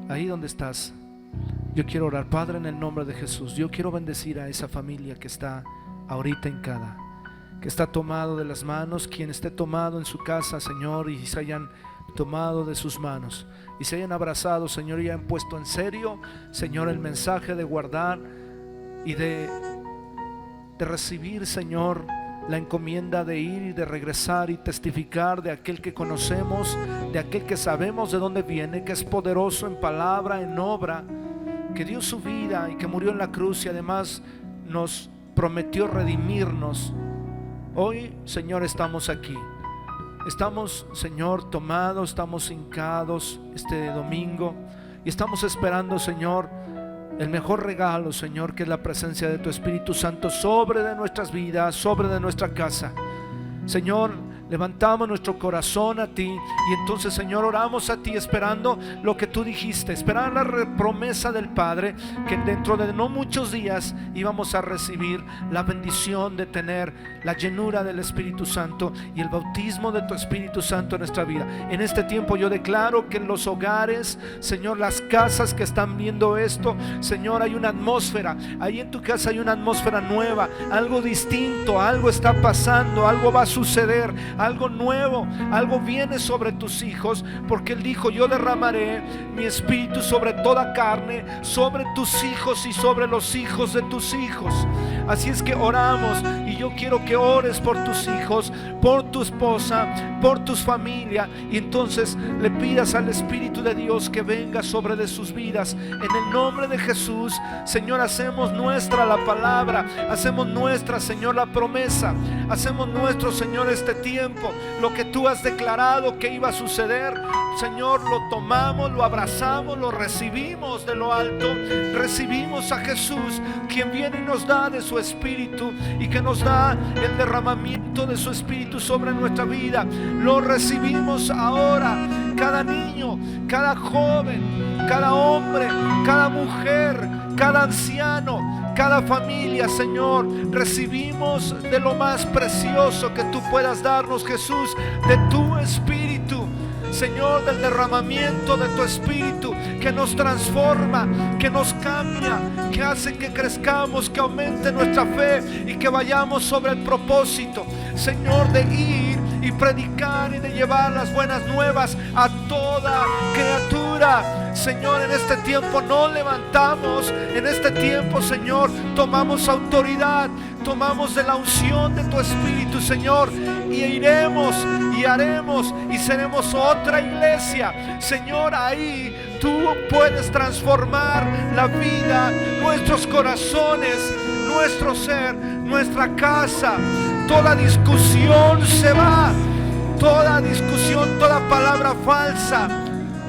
Ahí donde estás, yo quiero orar. Padre, en el nombre de Jesús, yo quiero bendecir a esa familia que está ahorita hincada, que está tomado de las manos, quien esté tomado en su casa, Señor, y se hayan tomado de sus manos y se hayan abrazado, Señor, y hayan puesto en serio, Señor, el mensaje de guardar y de recibir, Señor, la encomienda de ir y de regresar y testificar de aquel que conocemos, de aquel que sabemos de dónde viene, que es poderoso en palabra, en obra, que dio su vida y que murió en la cruz y además nos prometió redimirnos. Hoy, Señor, estamos aquí. Estamos, Señor, tomados, estamos hincados este domingo y estamos esperando, Señor, el mejor regalo, Señor, que es la presencia de tu Espíritu Santo sobre de nuestras vidas, sobre de nuestra casa. Señor, levantamos nuestro corazón a ti y entonces, Señor, oramos a ti esperando lo que tú dijiste, esperando la promesa del Padre, que dentro de no muchos días íbamos a recibir la bendición de tener la llenura del Espíritu Santo y el bautismo de tu Espíritu Santo en nuestra vida. En este tiempo yo declaro que en los hogares, Señor, las casas que están viendo esto, Señor, hay una atmósfera, ahí en tu casa hay una atmósfera nueva, algo distinto, algo está pasando, algo va a suceder, algo nuevo, algo viene sobre tus hijos, porque Él dijo: yo derramaré mi espíritu sobre toda carne, sobre tus hijos y sobre los hijos de tus hijos. Así es que oramos, y yo quiero que ores por tus hijos, por tu esposa, por tus familias, y entonces le pidas al Espíritu de Dios que venga sobre de sus vidas. En el nombre de Jesús, Señor, hacemos nuestra la palabra, hacemos nuestra, Señor, la promesa, hacemos nuestro, Señor, este tiempo, lo que tú has declarado que iba a suceder. Señor, lo tomamos, lo abrazamos, lo recibimos de lo alto, recibimos a Jesús, quien viene y nos da de su Espíritu y que nos da el derramamiento de su Espíritu sobre nuestra vida. Lo recibimos ahora, cada niño, cada joven, cada hombre, cada mujer, cada anciano, cada familia, Señor. Recibimos de lo más precioso que tú puedas darnos, Jesús, de tu Espíritu, Señor, del derramamiento de tu Espíritu, que nos transforma, que nos cambia, que hace que crezcamos, que aumente nuestra fe y que vayamos sobre el propósito, Señor, de ir y predicar y de llevar las buenas nuevas a toda criatura. Señor, en este tiempo nos levantamos, en este tiempo, Señor, tomamos autoridad, tomamos de la unción de tu Espíritu, Señor, y iremos y haremos y seremos otra iglesia. Señor, ahí tú puedes transformar la vida, nuestros corazones, nuestro ser, nuestra casa. Toda discusión se va, toda discusión, toda palabra falsa,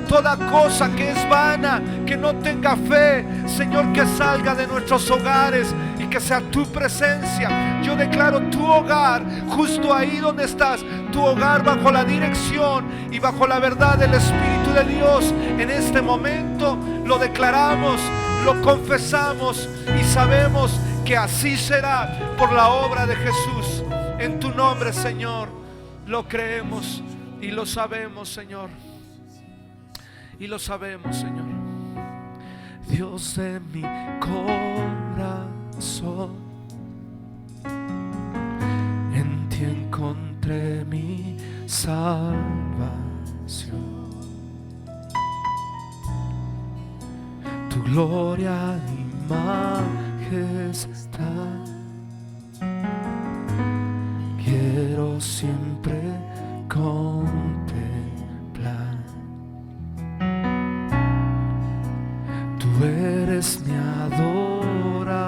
toda cosa que es vana, que no tenga fe, Señor, que salga de nuestros hogares y que sea tu presencia. Yo declaro tu hogar justo ahí donde estás, tu hogar bajo la dirección y bajo la verdad del Espíritu de Dios. En este momento lo declaramos, lo confesamos y sabemos que así será por la obra de Jesús. En tu nombre, Señor, lo creemos y lo sabemos, Señor. Y lo sabemos, Señor. Dios de mi corazón, en ti encontré mi salvación. Tu gloria y majestad quiero siempre contemplar. Tú eres mi adoración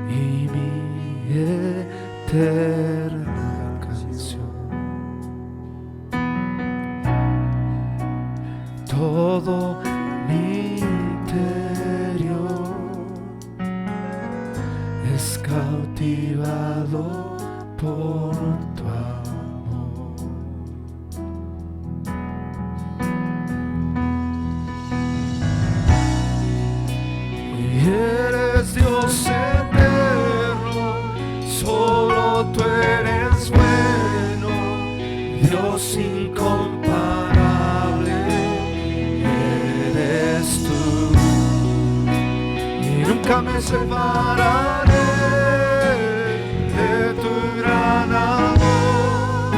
y mi eterna canción. todo mi interior es cautivado por tu amor. Y eres Dios eterno, solo tú eres bueno, Dios incomparable eres tú, y nunca me separaré de tu gran amor.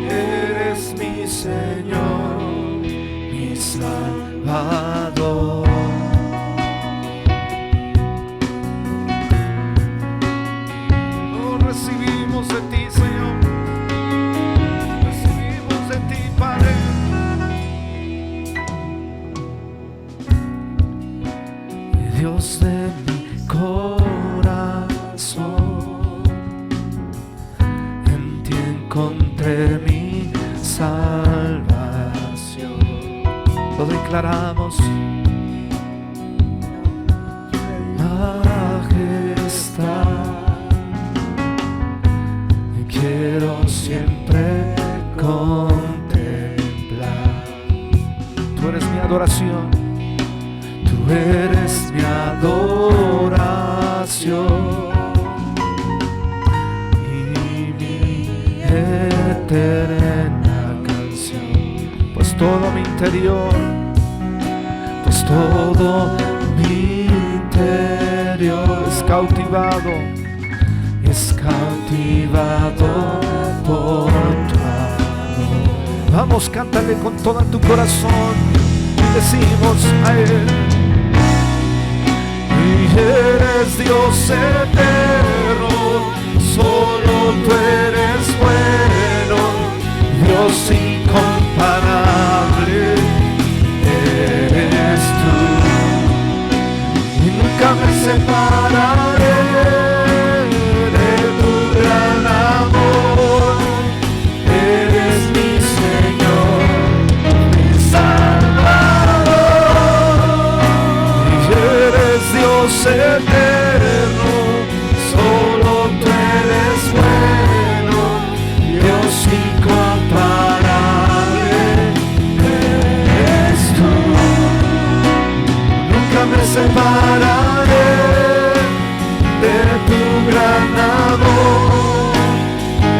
Eres mi Señor, mi Salvador. Recibimos de ti, Señor, recibimos de ti, Padre. Dios de mi corazón, en ti encontré mi salvación. Lo declaramos. Majestad, quiero siempre contemplar. Tú eres mi adoración, tú eres mi adoración y mi eterna canción. Pues todo mi interior, pues todo mi interior es cautivado, es cautivado por tu amor. Vamos, cántale con todo tu corazón y decimos a Él: y eres Dios eterno, solo tú eres bueno, Dios incomparable eres tú, y nunca me separaré de tu gran amor. Eres mi Señor, mi Salvador, y eres Dios eterno, solo tú eres bueno, Dios incomparable eres tú. Nunca me separaré de tu gran amor.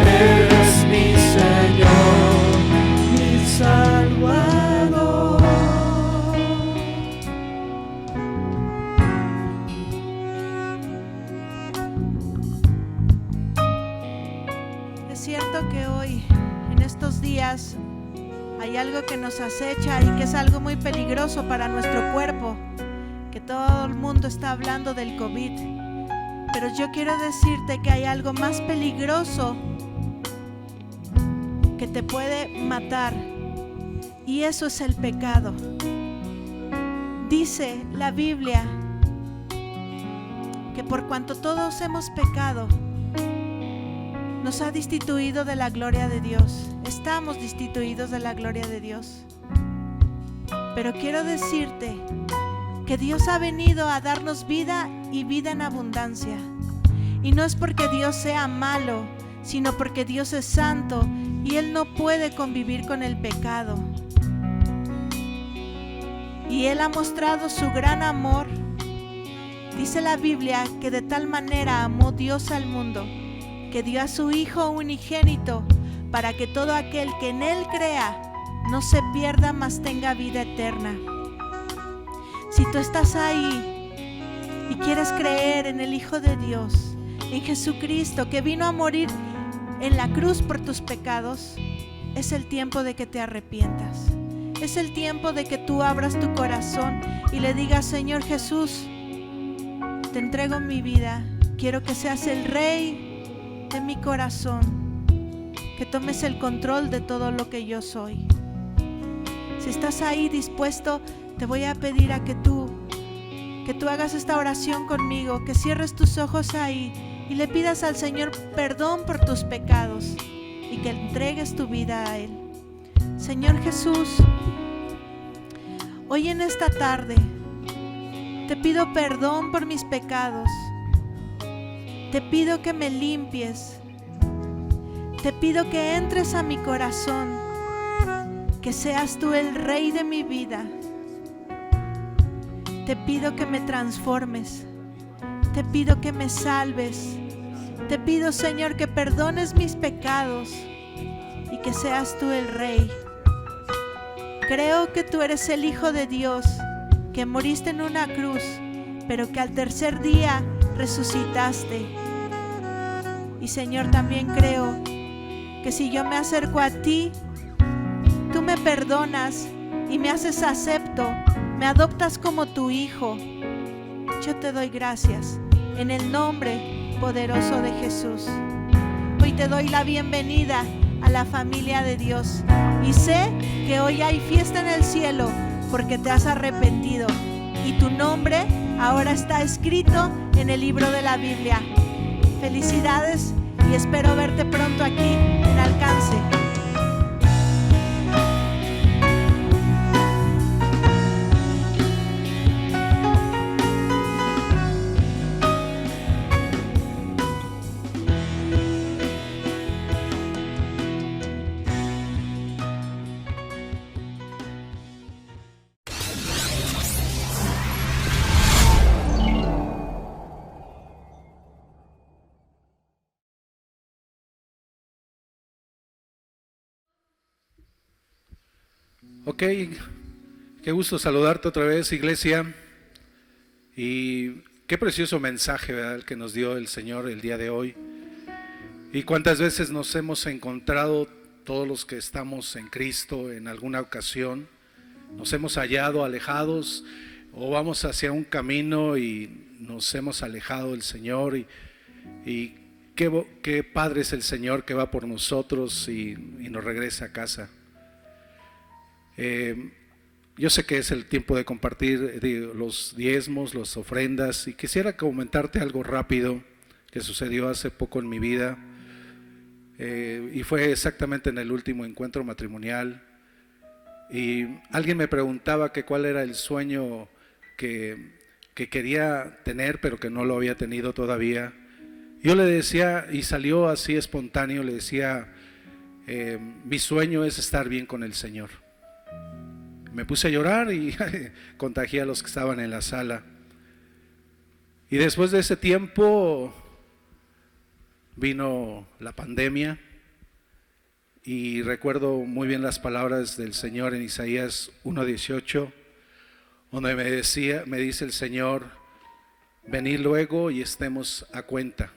Eres mi Señor, mi Salvador. Es cierto que hoy, en estos días, hay algo que nos acecha y que es algo muy peligroso para nuestro cuerpo, que todo el mundo está hablando del COVID. Pero yo quiero decirte que hay algo más peligroso que te puede matar, y eso es el pecado. Dice la Biblia que por cuanto todos hemos pecado, nos ha destituido de la gloria de Dios. Estamos destituidos de la gloria de Dios. Pero quiero decirte que Dios ha venido a darnos vida y vida en abundancia. Y no es porque Dios sea malo, sino porque Dios es santo y Él no puede convivir con el pecado. Y Él ha mostrado su gran amor. Dice la Biblia que de tal manera amó Dios al mundo, que dio a su Hijo unigénito, para que todo aquel que en Él crea no se pierda, mas tenga vida eterna. Si tú estás ahí y quieres creer en el Hijo de Dios, en Jesucristo, que vino a morir en la cruz por tus pecados, es el tiempo de que te arrepientas. Es el tiempo de que tú abras tu corazón y le digas: Señor Jesús, te entrego mi vida. Quiero que seas el Rey de mi corazón, que tomes el control de todo lo que yo soy. Si estás ahí dispuesto, te voy a pedir a que tú hagas esta oración conmigo, que cierres tus ojos ahí y le pidas al Señor perdón por tus pecados y que entregues tu vida a Él. Señor Jesús, Hoy en esta tarde te pido perdón por mis pecados. Te pido que me limpies. Te pido que entres a mi corazón, que seas tú el rey de mi vida. Te pido que me transformes. Te pido que me salves. Te pido, Señor, que perdones mis pecados y que seas tú el rey. Creo que tú eres el Hijo de Dios, que moriste en una cruz, pero que al tercer día resucitaste. Y Señor, también creo que si yo me acerco a ti, tú me perdonas y me haces acepto, me adoptas como tu hijo. Yo te doy gracias en el nombre poderoso de Jesús. Hoy te doy la bienvenida a la familia de Dios y sé que hoy hay fiesta en el cielo porque te has arrepentido y tu nombre ahora está escrito en el libro de la Biblia. Felicidades y espero verte pronto aquí en Alcance. Ok, qué gusto saludarte otra vez, iglesia, y qué precioso mensaje, ¿verdad?, el que nos dio el Señor el día de hoy. Y cuántas veces nos hemos encontrado todos los que estamos en Cristo en alguna ocasión, nos hemos hallado alejados o vamos hacia un camino y nos hemos alejado del Señor y qué padre es el Señor que va por nosotros y nos regresa a casa. Yo sé que es el tiempo de compartir los diezmos, las ofrendas, y quisiera comentarte algo rápido que sucedió hace poco en mi vida, y fue exactamente en el último encuentro matrimonial. Y alguien me preguntaba que cuál era el sueño que quería tener pero que no lo había tenido todavía. Yo le decía, y salió así espontáneo, le decía, mi sueño es estar bien con el Señor. Me puse a llorar y contagié a los que estaban en la sala. Y después de ese tiempo vino la pandemia y recuerdo muy bien las palabras del Señor en Isaías 1:18, donde me dice el Señor, venid luego y estemos a cuenta.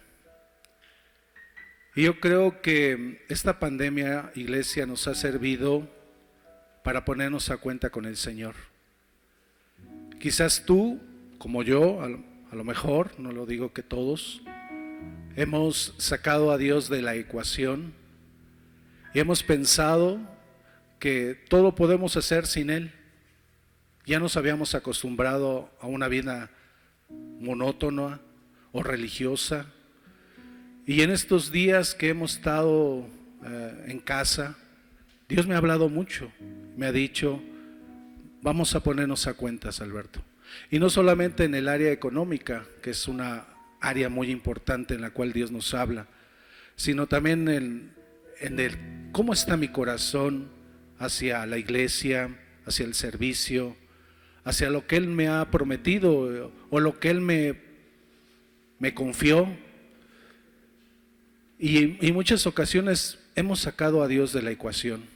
Y yo creo que esta pandemia, iglesia, nos ha servido para ponernos a cuenta con el Señor. Quizás tú, como yo, a lo mejor, no lo digo que todos, hemos sacado a Dios de la ecuación y hemos pensado que todo podemos hacer sin Él. Ya nos habíamos acostumbrado a una vida monótona o religiosa, y en estos días que hemos estado en casa, Dios me ha hablado mucho, me ha dicho, vamos a ponernos a cuentas, Alberto. Y no solamente en el área económica, que es una área muy importante en la cual Dios nos habla, sino también en el cómo está mi corazón hacia la iglesia, hacia el servicio, hacia lo que Él me ha prometido o lo que Él me confió. Y en muchas ocasiones hemos sacado a Dios de la ecuación.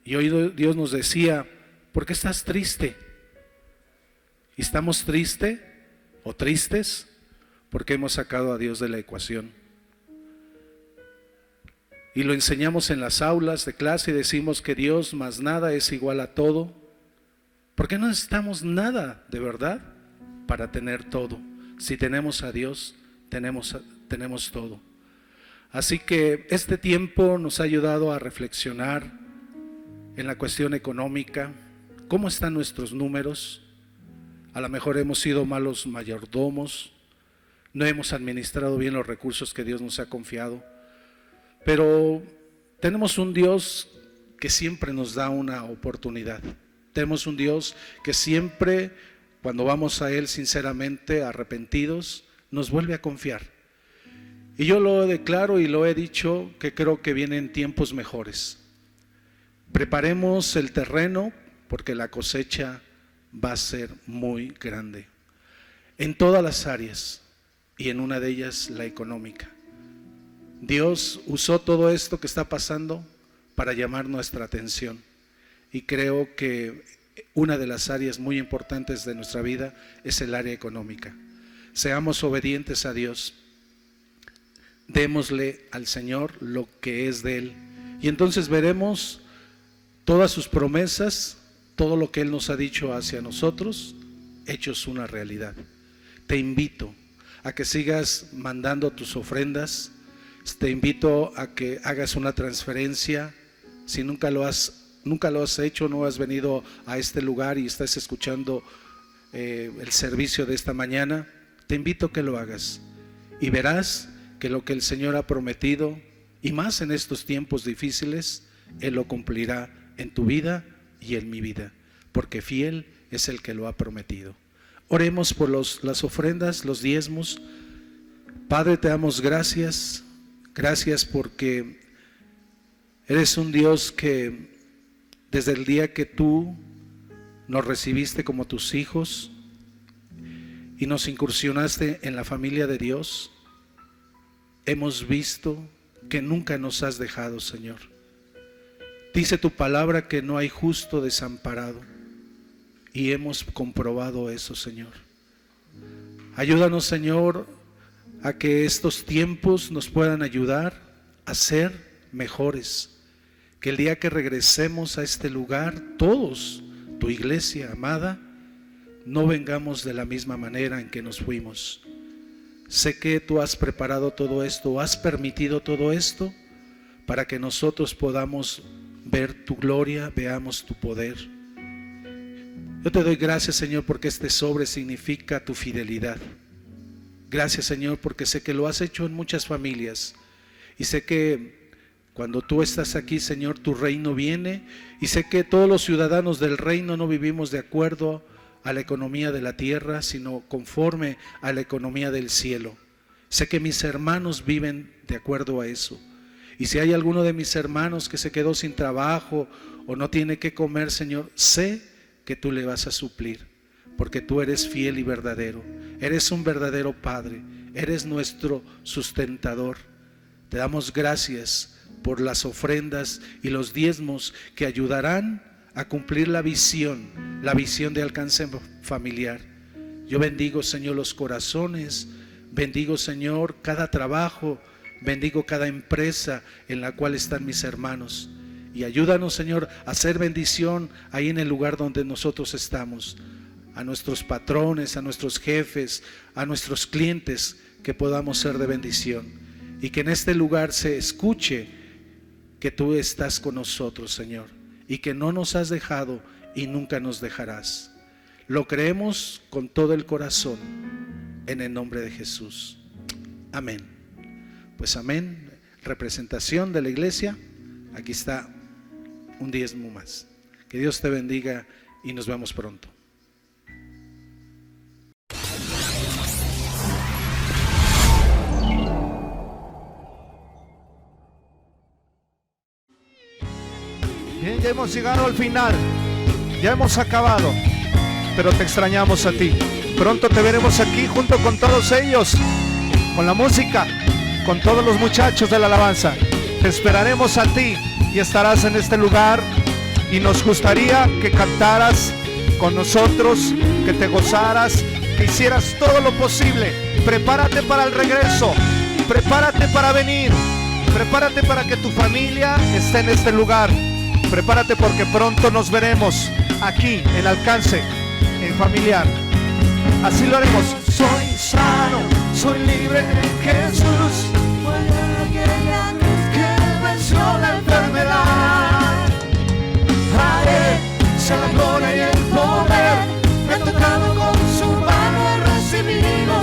Y hoy Dios nos decía, ¿por qué estás triste? ¿Y estamos tristes o tristes? Porque hemos sacado a Dios de la ecuación. Y lo enseñamos en las aulas de clase y decimos que Dios más nada es igual a todo. ¿Por qué no necesitamos nada de verdad para tener todo? Si tenemos a Dios, tenemos todo. Así que este tiempo nos ha ayudado a reflexionar en la cuestión económica, cómo están nuestros números. A lo mejor hemos sido malos mayordomos, no hemos administrado bien los recursos que Dios nos ha confiado, pero tenemos un Dios que siempre nos da una oportunidad. Tenemos un Dios que siempre, cuando vamos a Él sinceramente, arrepentidos, nos vuelve a confiar. Y yo lo declaro y lo he dicho, que creo que vienen tiempos mejores. Preparemos el terreno porque la cosecha va a ser muy grande. En todas las áreas, y en una de ellas la económica. Dios usó todo esto que está pasando para llamar nuestra atención. Y creo que una de las áreas muy importantes de nuestra vida es el área económica. Seamos obedientes a Dios. Démosle al Señor lo que es de Él. Y entonces veremos todas sus promesas, todo lo que Él nos ha dicho hacia nosotros, hechos una realidad. Te invito a que sigas mandando tus ofrendas. Te invito a que hagas una transferencia. Si nunca lo has hecho, no has venido a este lugar y estás escuchando el servicio de esta mañana, te invito a que lo hagas y verás que lo que el Señor ha prometido, y más en estos tiempos difíciles, Él lo cumplirá en tu vida y en mi vida, porque fiel es el que lo ha prometido. Oremos por las ofrendas, los diezmos. Padre, te damos gracias. Gracias porque eres un Dios que desde el día que tú nos recibiste como tus hijos y nos incursionaste en la familia de Dios, hemos visto que nunca nos has dejado, Señor. Dice tu palabra que no hay justo desamparado, y hemos comprobado eso, Señor. Ayúdanos, Señor, a que estos tiempos nos puedan ayudar a ser mejores. Que el día que regresemos a este lugar, todos, tu iglesia amada, no vengamos de la misma manera en que nos fuimos. Sé que tú has preparado todo esto, has permitido todo esto para que nosotros podamos ver tu gloria, veamos tu poder. Yo te doy gracias, Señor, porque este sobre significa tu fidelidad. Gracias, Señor, porque sé que lo has hecho en muchas familias y sé que cuando tú estás aquí, Señor, tu reino viene, y sé que todos los ciudadanos del reino no vivimos de acuerdo a la economía de la tierra, sino conforme a la economía del cielo. Sé que mis hermanos viven de acuerdo a eso. Y si hay alguno de mis hermanos que se quedó sin trabajo o no tiene que comer, Señor, sé que tú le vas a suplir, porque tú eres fiel y verdadero. Eres un verdadero Padre, eres nuestro sustentador. Te damos gracias por las ofrendas y los diezmos que ayudarán a cumplir la visión de alcance familiar. Yo bendigo, Señor, los corazones, bendigo, Señor, cada trabajo, bendigo cada empresa en la cual están mis hermanos. Y ayúdanos, Señor, a hacer bendición ahí en el lugar donde nosotros estamos. A nuestros patrones, a nuestros jefes, a nuestros clientes, que podamos ser de bendición. Y que en este lugar se escuche que tú estás con nosotros, Señor. Y que no nos has dejado y nunca nos dejarás. Lo creemos con todo el corazón, en el nombre de Jesús. Amén. Pues amén. Representación de la iglesia. Aquí está un diezmo más. Que Dios te bendiga y nos vemos pronto. Bien, ya hemos llegado al final, ya hemos acabado, pero te extrañamos a ti. Pronto te veremos aquí junto con todos ellos, con la música, con todos los muchachos de la alabanza. Te esperaremos a ti y estarás en este lugar, y nos gustaría que cantaras con nosotros, que te gozaras, que hicieras todo lo posible. Prepárate para el regreso, prepárate para venir, prepárate para que tu familia esté en este lugar. Prepárate porque pronto nos veremos aquí en Alcance, en Familiar. Así lo haremos. Soy sano, soy libre en Jesús. Fue aquella luz que venció la enfermedad. A Él sea la gloria y el poder. Me ha tocado con su mano, he recibido